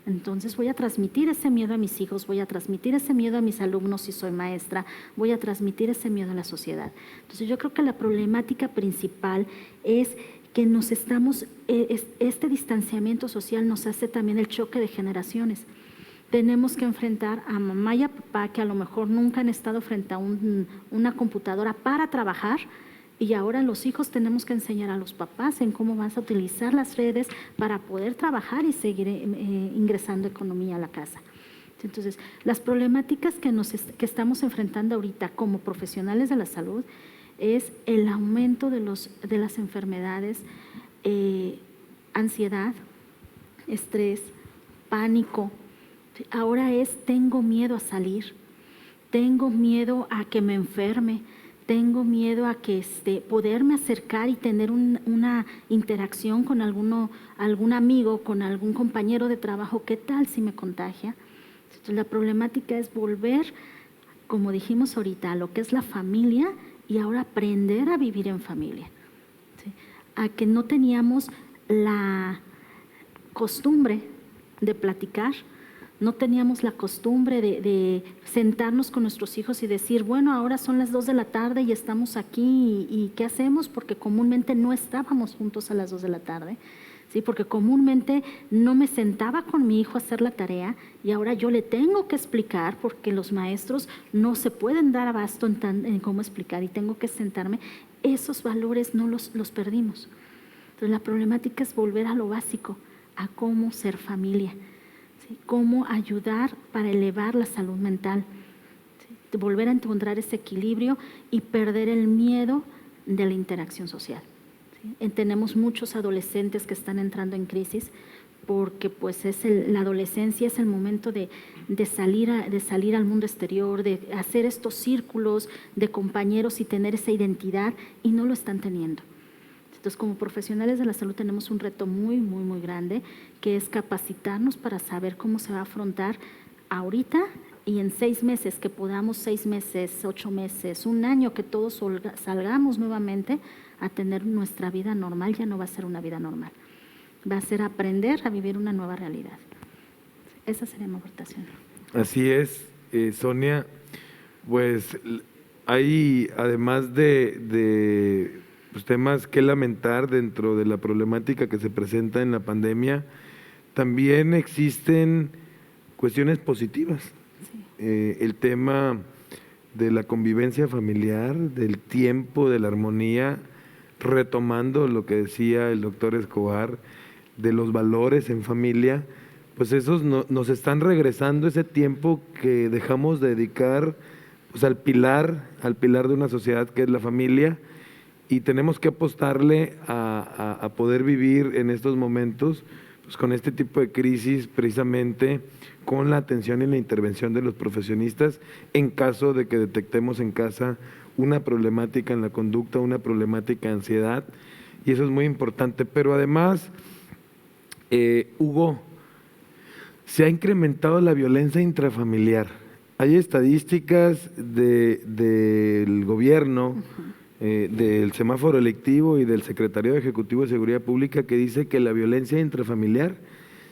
entonces voy a transmitir ese miedo a mis hijos, voy a transmitir ese miedo a mis alumnos si soy maestra, voy a transmitir ese miedo a la sociedad. Entonces yo creo que la problemática principal es que este distanciamiento social nos hace también el choque de generaciones. Tenemos que enfrentar a mamá y a papá que a lo mejor nunca han estado frente a una computadora para trabajar, Y ahora los hijos tenemos que enseñar a los papás en cómo vas a utilizar las redes para poder trabajar y seguir ingresando economía a la casa. Entonces, las problemáticas que estamos enfrentando ahorita como profesionales de la salud es el aumento de las enfermedades, ansiedad, estrés, pánico. Ahora tengo miedo a salir, tengo miedo a que me enferme, tengo miedo a que poderme acercar y tener una interacción con algún amigo, con algún compañero de trabajo. ¿Qué tal si me contagia? Entonces, la problemática es volver, como dijimos ahorita, a lo que es la familia y ahora aprender a vivir en familia. ¿Sí? A que no teníamos la costumbre de platicar, no teníamos la costumbre de sentarnos con nuestros hijos y decir, bueno, ahora son las 2 de la tarde y estamos aquí y ¿qué hacemos? Porque comúnmente no estábamos juntos a las 2 de la tarde. Sí, porque comúnmente no me sentaba con mi hijo a hacer la tarea y ahora yo le tengo que explicar porque los maestros no se pueden dar abasto en cómo explicar y tengo que sentarme. Esos valores no los perdimos. Entonces la problemática es volver a lo básico, a cómo ser familia, ¿sí? Cómo ayudar para elevar la salud mental, ¿sí? Volver a encontrar ese equilibrio y perder el miedo de la interacción social. Tenemos muchos adolescentes que están entrando en crisis porque pues la adolescencia es el momento de salir al mundo exterior, de hacer estos círculos de compañeros y tener esa identidad y no lo están teniendo. Entonces, como profesionales de la salud tenemos un reto muy, muy, muy grande que es capacitarnos para saber cómo se va a afrontar ahorita y en 6 meses, que podamos 6 meses, 8 meses, 1 año, que todos salgamos nuevamente a tener nuestra vida normal. Ya no va a ser una vida normal, va a ser aprender a vivir una nueva realidad. Esa sería mi aportación. Así es, Sonia, pues hay además de pues, temas que lamentar dentro de la problemática que se presenta en la pandemia, también existen cuestiones positivas. Sí. El tema de la convivencia familiar, del tiempo, de la armonía, retomando lo que decía el doctor Escobar, de los valores en familia, pues esos nos están regresando ese tiempo que dejamos de dedicar pues, al pilar de una sociedad que es la familia, y tenemos que apostarle a poder vivir en estos momentos pues, con este tipo de crisis, precisamente con la atención y la intervención de los profesionistas en caso de que detectemos en casa una problemática en la conducta, una problemática de ansiedad, y eso es muy importante. Pero además, Hugo, se ha incrementado la violencia intrafamiliar. Hay estadísticas del gobierno, del semáforo electivo y del Secretariado Ejecutivo de Seguridad Pública que dice que la violencia intrafamiliar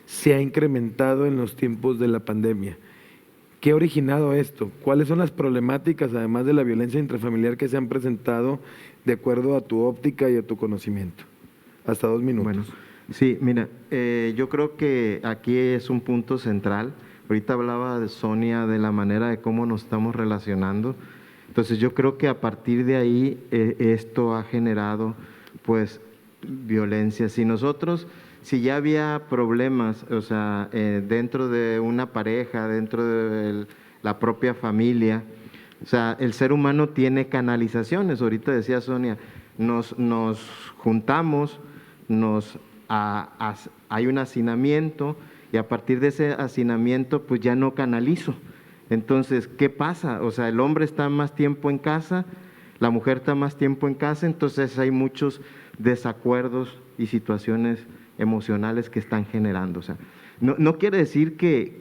se ha incrementado en los tiempos de la pandemia. ¿Qué ha originado esto? ¿Cuáles son las problemáticas, además de la violencia intrafamiliar, que se han presentado de acuerdo a tu óptica y a tu conocimiento? Hasta 2 minutos. Bueno, sí, mira, yo creo que aquí es un punto central. Ahorita hablaba de Sonia de la manera de cómo nos estamos relacionando. Entonces yo creo que a partir de ahí esto ha generado pues violencia. Si ya había problemas, o sea, dentro de una pareja, dentro de la propia familia, o sea, el ser humano tiene canalizaciones. Ahorita decía Sonia, nos juntamos, hay un hacinamiento y a partir de ese hacinamiento pues ya no canalizo. Entonces, ¿qué pasa? O sea, el hombre está más tiempo en casa, la mujer está más tiempo en casa, entonces hay muchos desacuerdos y situaciones emocionales que están generando. O sea, no quiere decir que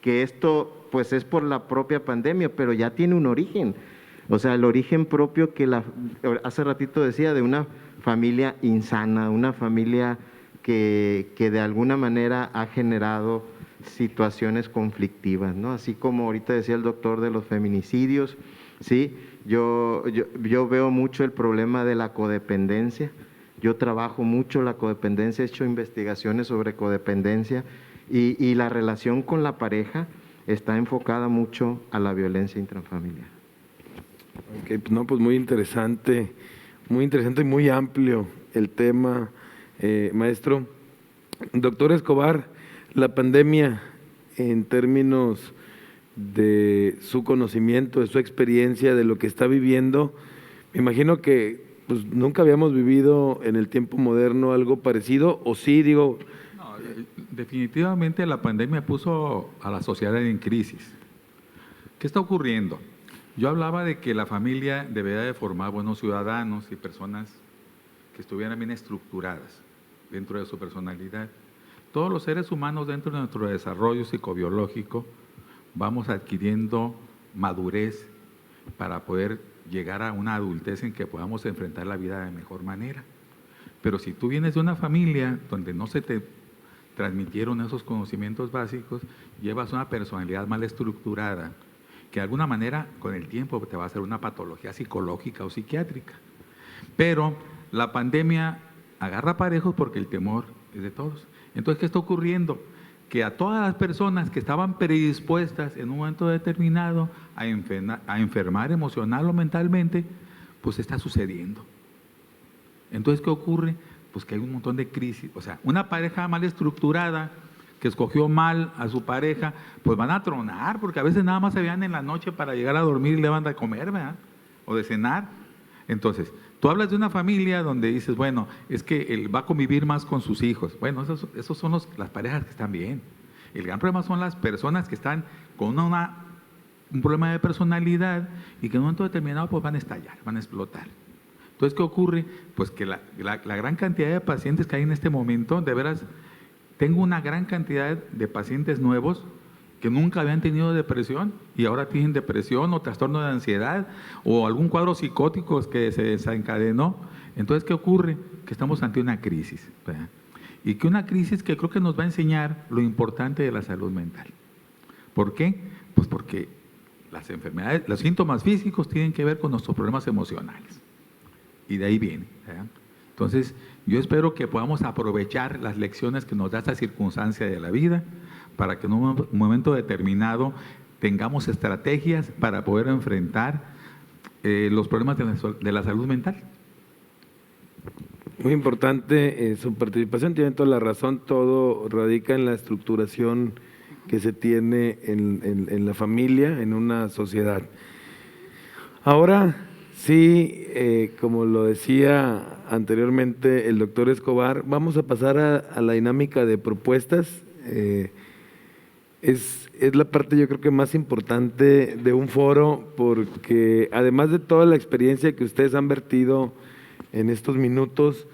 esto pues es por la propia pandemia, pero ya tiene un origen. O sea, el origen propio que hace ratito decía de una familia insana, una familia que de alguna manera ha generado situaciones conflictivas, ¿no? Así como ahorita decía el doctor de los feminicidios, ¿sí? Yo veo mucho el problema de la codependencia. Yo trabajo mucho la codependencia, he hecho investigaciones sobre codependencia y la relación con la pareja está enfocada mucho a la violencia intrafamiliar. Ok, pues no, pues muy interesante y muy amplio el tema, maestro. Doctor Escobar, la pandemia en términos de su conocimiento, de su experiencia, de lo que está viviendo, me imagino que pues, nunca habíamos vivido en el tiempo moderno algo parecido, o sí, digo, No, definitivamente la pandemia puso a la sociedad en crisis. ¿Qué está ocurriendo? Yo hablaba de que la familia debería de formar buenos ciudadanos y personas que estuvieran bien estructuradas dentro de su personalidad. Todos los seres humanos dentro de nuestro desarrollo psicobiológico vamos adquiriendo madurez para poder llegar a una adultez en que podamos enfrentar la vida de mejor manera. Pero si tú vienes de una familia donde no se te transmitieron esos conocimientos básicos, llevas una personalidad mal estructurada, que de alguna manera con el tiempo te va a hacer una patología psicológica o psiquiátrica. Pero la pandemia agarra parejos porque el temor es de todos. Entonces, ¿qué está ocurriendo? Que a todas las personas que estaban predispuestas en un momento determinado a enfermar emocional o mentalmente, pues está sucediendo. Entonces, ¿qué ocurre? Pues que hay un montón de crisis. O sea, una pareja mal estructurada que escogió mal a su pareja, pues van a tronar, porque a veces nada más se vean en la noche para llegar a dormir y le van a comer, ¿verdad? O de cenar. Entonces, tú hablas de una familia donde dices, bueno, es que él va a convivir más con sus hijos. Bueno, esos son las parejas que están bien. El gran problema son las personas que están con un problema de personalidad y que en un momento determinado pues van a estallar, van a explotar. Entonces, ¿qué ocurre? Pues que la gran cantidad de pacientes que hay en este momento, de veras, tengo una gran cantidad de pacientes nuevos que nunca habían tenido depresión y ahora tienen depresión o trastorno de ansiedad o algún cuadro psicótico que se desencadenó. Entonces, ¿qué ocurre? Que estamos ante una crisis, ¿verdad? Y que una crisis que creo que nos va a enseñar lo importante de la salud mental. ¿Por qué? Pues porque las enfermedades, los síntomas físicos tienen que ver con nuestros problemas emocionales. Y de ahí viene, ¿verdad? Entonces, yo espero que podamos aprovechar las lecciones que nos da esta circunstancia de la vida para que en un momento determinado tengamos estrategias para poder enfrentar los problemas de la salud mental. muy importante su participación, tiene toda la razón, todo radica en la estructuración que se tiene en la familia, en una sociedad. Ahora, sí, como lo decía anteriormente el doctor Escobar, vamos a pasar a la dinámica de propuestas. Es la parte yo creo que más importante de un foro porque además de toda la experiencia que ustedes han vertido en estos minutos,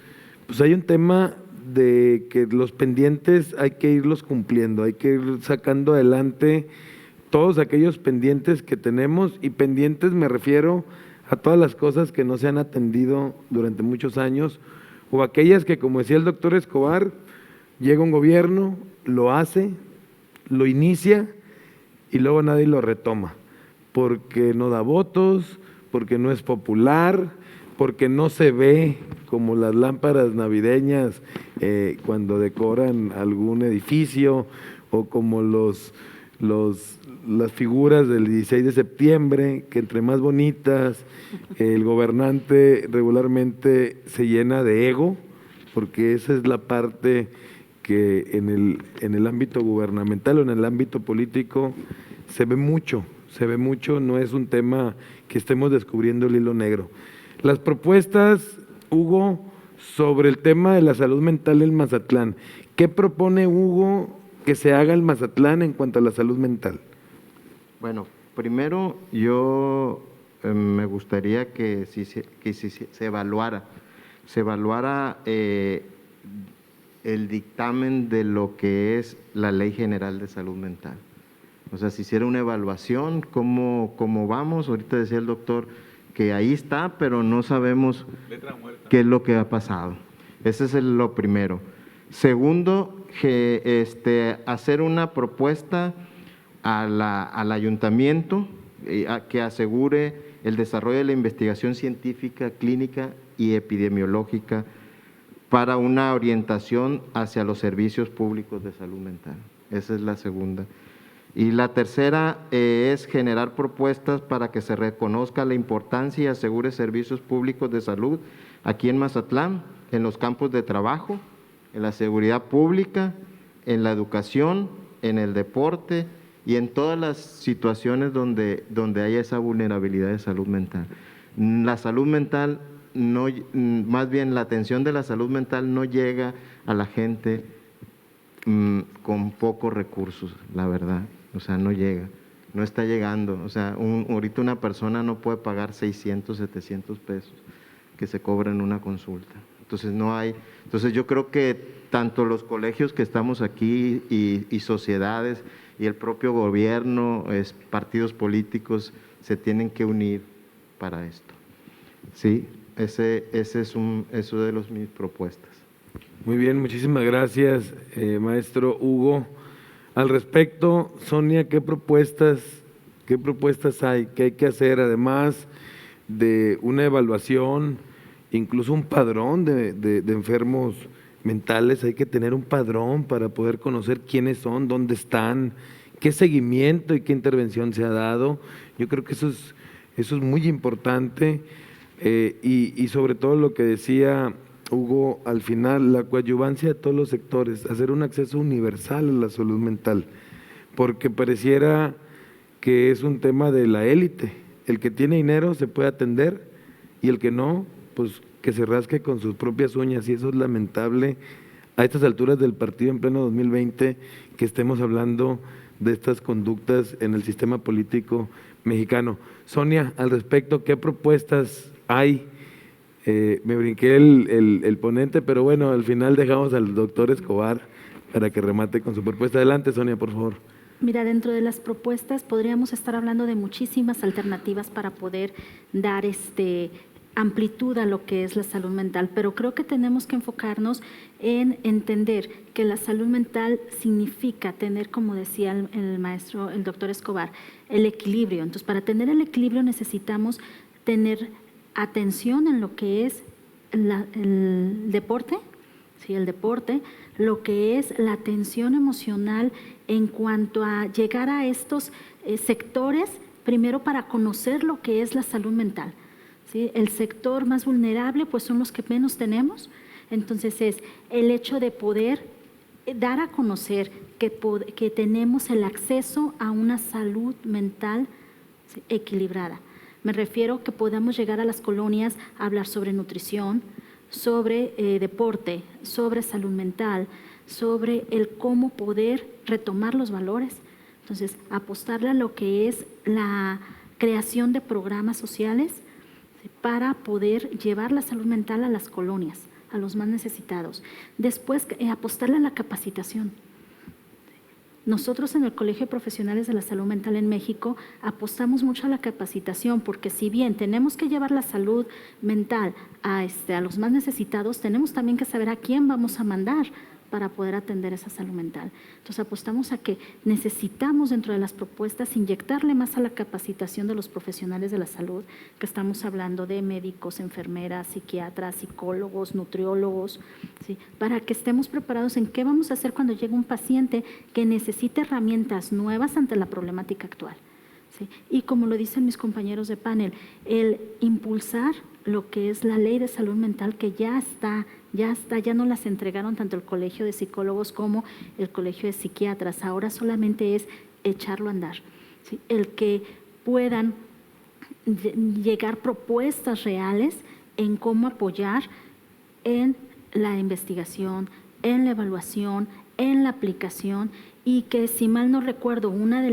pues hay un tema de que los pendientes hay que irlos cumpliendo, hay que ir sacando adelante todos aquellos pendientes que tenemos, y pendientes me refiero a todas las cosas que no se han atendido durante muchos años, o aquellas que, como decía el doctor Escobar, llega un gobierno, lo hace, lo inicia y luego nadie lo retoma, porque no da votos, porque no es popular, porque no se ve como las lámparas navideñas cuando decoran algún edificio, o como las figuras del 16 de septiembre, que entre más bonitas, el gobernante regularmente se llena de ego, porque esa es la parte que en el ámbito gubernamental o en el ámbito político se ve mucho, no es un tema que estemos descubriendo el hilo negro. Las propuestas, Hugo, sobre el tema de la salud mental en Mazatlán, ¿qué propone Hugo que se haga en Mazatlán en cuanto a la salud mental? Bueno, primero yo me gustaría que se evaluara el dictamen de lo que es la Ley General de Salud Mental. O sea, si hiciera una evaluación, cómo vamos. Ahorita decía el doctor que ahí está, pero no sabemos qué es lo que ha pasado. Ese es lo primero. Segundo, hacer una propuesta al ayuntamiento que asegure el desarrollo de la investigación científica, clínica y epidemiológica para una orientación hacia los servicios públicos de salud mental. Esa es la segunda. Y la tercera es generar propuestas para que se reconozca la importancia y asegure servicios públicos de salud aquí en Mazatlán, en los campos de trabajo, en la seguridad pública, en la educación, en el deporte y en todas las situaciones donde haya esa vulnerabilidad de salud mental. La salud mental, más bien la atención de la salud mental no llega a la gente con pocos recursos, la verdad. O sea, no llega, no está llegando. O sea, ahorita una persona no puede pagar 600, 700 pesos que se cobra en una consulta. Entonces no hay. Entonces yo creo que tanto los colegios que estamos aquí y sociedades y el propio gobierno, partidos políticos, se tienen que unir para esto. Sí, ese es eso de mis propuestas. Muy bien, muchísimas gracias, maestro Hugo. Al respecto, Sonia, ¿qué propuestas hay? ¿Qué hay que hacer? Además de una evaluación, incluso un padrón de enfermos mentales, hay que tener un padrón para poder conocer quiénes son, dónde están, qué seguimiento y qué intervención se ha dado. Yo creo que eso es muy importante y sobre todo lo que decía Hugo, al final, la coadyuvancia de todos los sectores, hacer un acceso universal a la salud mental, porque pareciera que es un tema de la élite. El que tiene dinero se puede atender y el que no, pues que se rasque con sus propias uñas, y eso es lamentable a estas alturas del partido en pleno 2020 que estemos hablando de estas conductas en el sistema político mexicano. Sonia, al respecto, ¿qué propuestas hay? Me brinqué el ponente, pero bueno, al final dejamos al doctor Escobar para que remate con su propuesta. Adelante, Sonia, por favor. Mira, dentro de las propuestas podríamos estar hablando de muchísimas alternativas para poder dar amplitud a lo que es la salud mental, pero creo que tenemos que enfocarnos en entender que la salud mental significa tener, como decía el maestro, el doctor Escobar, el equilibrio. Entonces, para tener el equilibrio necesitamos tener atención en lo que es el deporte, ¿sí? El deporte, lo que es la atención emocional en cuanto a llegar a estos sectores, primero para conocer lo que es la salud mental, ¿sí? El sector más vulnerable pues son los que menos tenemos, entonces es el hecho de poder dar a conocer que tenemos el acceso a una salud mental, ¿sí?, equilibrada. Me refiero que podamos llegar a las colonias a hablar sobre nutrición, sobre deporte, sobre salud mental, sobre el cómo poder retomar los valores. Entonces, apostarle a lo que es la creación de programas sociales para poder llevar la salud mental a las colonias, a los más necesitados. Después, apostarle a la capacitación. Nosotros en el Colegio de Profesionales de la Salud Mental en México apostamos mucho a la capacitación, porque si bien tenemos que llevar la salud mental a los más necesitados, tenemos también que saber a quién vamos a mandar para poder atender esa salud mental. Entonces apostamos a que necesitamos dentro de las propuestas inyectarle más a la capacitación de los profesionales de la salud, que estamos hablando de médicos, enfermeras, psiquiatras, psicólogos, nutriólogos, ¿sí?, para que estemos preparados en qué vamos a hacer cuando llegue un paciente que necesite herramientas nuevas ante la problemática actual, ¿sí? Y como lo dicen mis compañeros de panel, el impulsar lo que es la ley de salud mental, que ya no las entregaron tanto el Colegio de Psicólogos como el Colegio de Psiquiatras, ahora solamente es echarlo a andar, ¿sí? El que puedan llegar propuestas reales en cómo apoyar en la investigación, en la evaluación, en la aplicación, y que, si mal no recuerdo, una de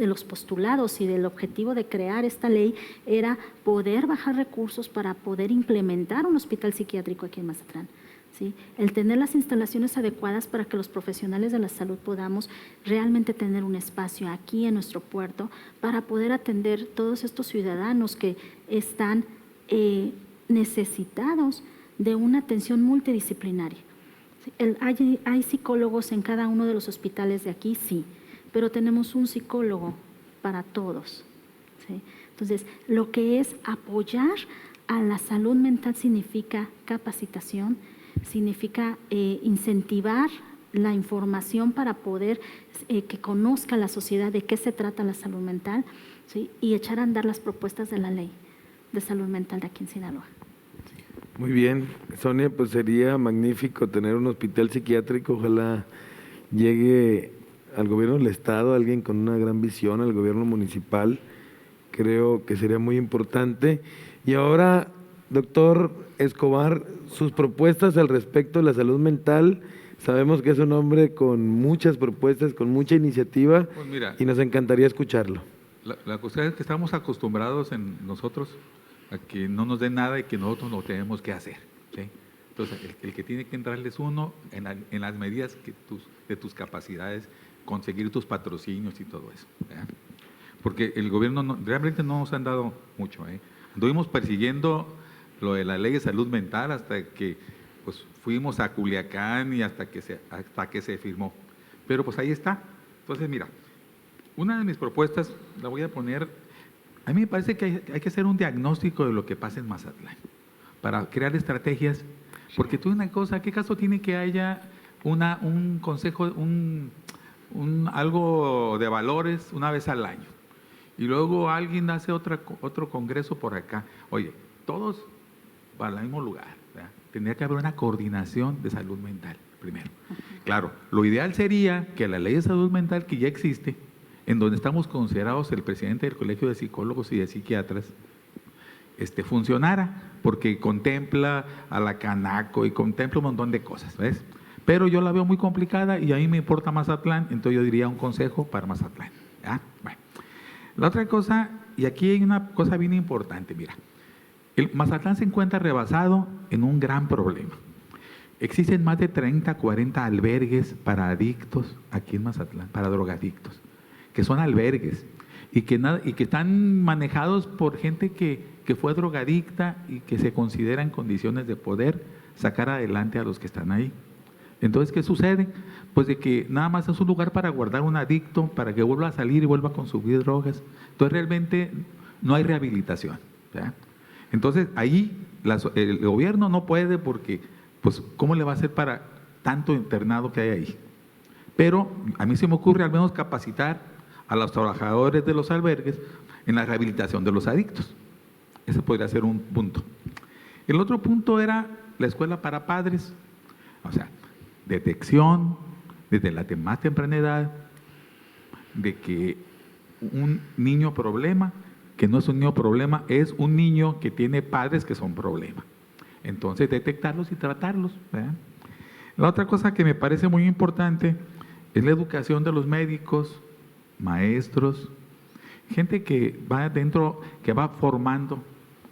los postulados y del objetivo de crear esta ley era poder bajar recursos para poder implementar un hospital psiquiátrico aquí en Mazatlán, ¿sí? El tener las instalaciones adecuadas para que los profesionales de la salud podamos realmente tener un espacio aquí en nuestro puerto para poder atender todos estos ciudadanos que están necesitados de una atención multidisciplinaria. Hay psicólogos en cada uno de los hospitales de aquí, sí, pero tenemos un psicólogo para todos, ¿sí? Entonces, lo que es apoyar a la salud mental significa capacitación, significa incentivar la información para poder que conozca la sociedad de qué se trata la salud mental, ¿sí? Y echar a andar las propuestas de la ley de salud mental de aquí en Sinaloa. Muy bien, Sonia, pues sería magnífico tener un hospital psiquiátrico. Ojalá llegue al gobierno del estado alguien con una gran visión, al gobierno municipal. Creo que sería muy importante. Y ahora, doctor Escobar, sus propuestas al respecto de la salud mental. Sabemos que es un hombre con muchas propuestas, con mucha iniciativa, Pues mira, y nos encantaría escucharlo. la cuestión es que estamos acostumbrados en nosotros a que no nos den nada y que nosotros lo tenemos que hacer, ¿sí? Entonces, el que tiene que entrarle es uno en las medidas de tus capacidades, conseguir tus patrocinios y todo eso, ¿verdad? Porque el gobierno realmente no nos han dado mucho, ¿eh? Anduvimos persiguiendo lo de la ley de salud mental hasta que pues, fuimos a Culiacán y hasta que se firmó. Pero pues ahí está. Entonces, mira, una de mis propuestas la voy a poner. A mí me parece que hay que hacer un diagnóstico de lo que pasa en Mazatlán para crear estrategias, porque tú una cosa, ¿qué caso tiene que haya un consejo, algo de valores una vez al año? Y luego alguien hace otro congreso por acá. Oye, todos para el mismo lugar, ¿verdad? Tendría que haber una coordinación de salud mental primero. Claro, lo ideal sería que la ley de salud mental que ya existe, en donde estamos considerados el presidente del Colegio de Psicólogos y de Psiquiatras, funcionara, porque contempla a la Canaco y contempla un montón de cosas, ¿ves? Pero yo la veo muy complicada y a mí me importa Mazatlán, entonces yo diría un consejo para Mazatlán, ¿ya? Bueno, la otra cosa, y aquí hay una cosa bien importante, mira, el Mazatlán se encuentra rebasado en un gran problema. Existen más de 30, 40 albergues para adictos aquí en Mazatlán, para drogadictos, que son albergues y que están manejados por gente que fue drogadicta y que se considera en condiciones de poder sacar adelante a los que están ahí. Entonces, ¿qué sucede? Pues de que nada más es un lugar para guardar un adicto, para que vuelva a salir y vuelva a consumir drogas. Entonces, realmente no hay rehabilitación, ¿verdad? Entonces, ahí el gobierno no puede porque, pues, ¿cómo le va a hacer para tanto internado que hay ahí? Pero a mí se me ocurre al menos capacitar a los trabajadores de los albergues en la rehabilitación de los adictos. Ese podría ser un punto. El otro punto era la escuela para padres, o sea, detección desde la más temprana edad de que un niño problema, que no es un niño problema, es un niño que tiene padres que son problema. Entonces, detectarlos y tratarlos, ¿verdad? La otra cosa que me parece muy importante es la educación de los médicos, maestros, gente que va dentro, que va formando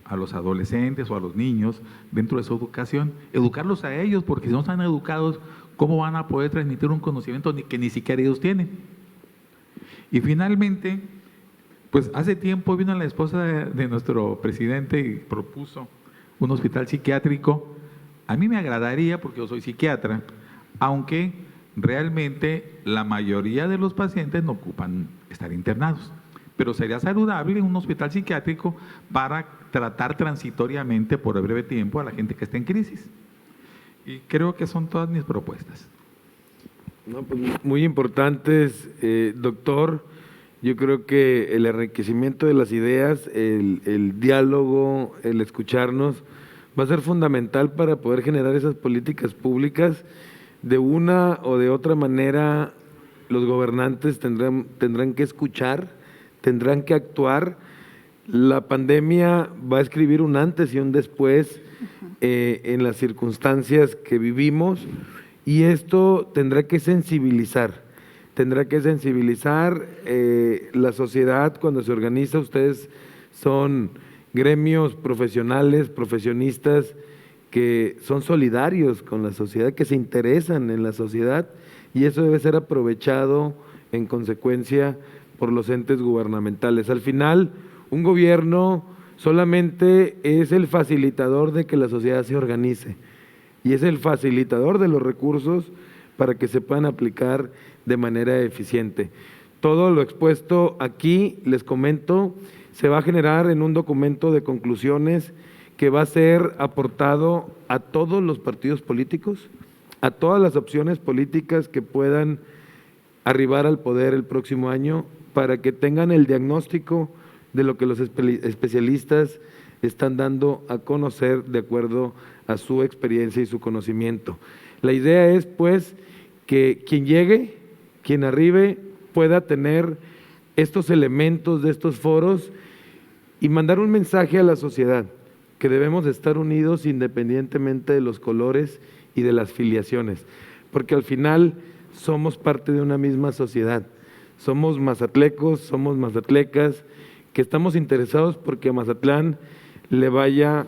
a los adolescentes o a los niños dentro de su educación, educarlos a ellos, porque si no están educados, ¿cómo van a poder transmitir un conocimiento que ni siquiera ellos tienen? Y finalmente, pues hace tiempo vino la esposa de nuestro presidente y propuso un hospital psiquiátrico. A mí me agradaría, porque yo soy psiquiatra, aunque realmente la mayoría de los pacientes no ocupan estar internados, pero sería saludable un hospital psiquiátrico para tratar transitoriamente por breve tiempo a la gente que está en crisis. Y creo que son todas mis propuestas. No, pues muy importantes, doctor. Yo creo que el enriquecimiento de las ideas, el diálogo, el escucharnos, va a ser fundamental para poder generar esas políticas públicas. De una o de otra manera, los gobernantes tendrán que escuchar, tendrán que actuar. La pandemia va a escribir un antes y un después en las circunstancias que vivimos, y esto tendrá que sensibilizar la sociedad cuando se organiza. Ustedes son gremios profesionales, profesionistas, que son solidarios con la sociedad, que se interesan en la sociedad, y eso debe ser aprovechado en consecuencia por los entes gubernamentales. Al final, un gobierno solamente es el facilitador de que la sociedad se organice, y es el facilitador de los recursos para que se puedan aplicar de manera eficiente. Todo lo expuesto aquí, les comento, se va a generar en un documento de conclusiones que va a ser aportado a todos los partidos políticos, a todas las opciones políticas que puedan arribar al poder el próximo año para que tengan el diagnóstico de lo que los especialistas están dando a conocer de acuerdo a su experiencia y su conocimiento. La idea es, pues, que quien llegue, quien arribe, pueda tener estos elementos de estos foros y mandar un mensaje a la sociedad, que debemos estar unidos independientemente de los colores y de las filiaciones, porque al final somos parte de una misma sociedad. Somos mazatlecos, somos mazatlecas, que estamos interesados porque a Mazatlán le vaya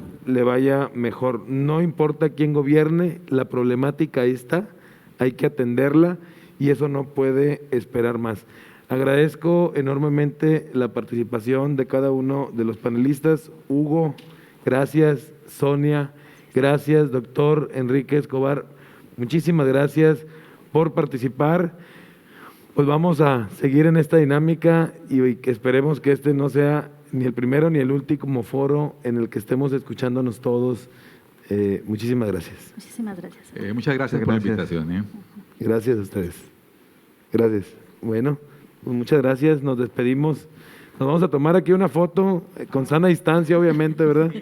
mejor. No importa quién gobierne, la problemática ahí está, hay que atenderla y eso no puede esperar más. Agradezco enormemente la participación de cada uno de los panelistas. Hugo, gracias. Sonia, gracias. Doctor Enrique Escobar, muchísimas gracias por participar. Pues vamos a seguir en esta dinámica y que esperemos que este no sea ni el primero ni el último foro en el que estemos escuchándonos todos. Muchísimas gracias. Muchísimas gracias. Muchas gracias por la invitación. Gracias a ustedes. Gracias. Bueno, pues muchas gracias. Nos despedimos. Nos vamos a tomar aquí una foto con sana distancia, obviamente, ¿verdad?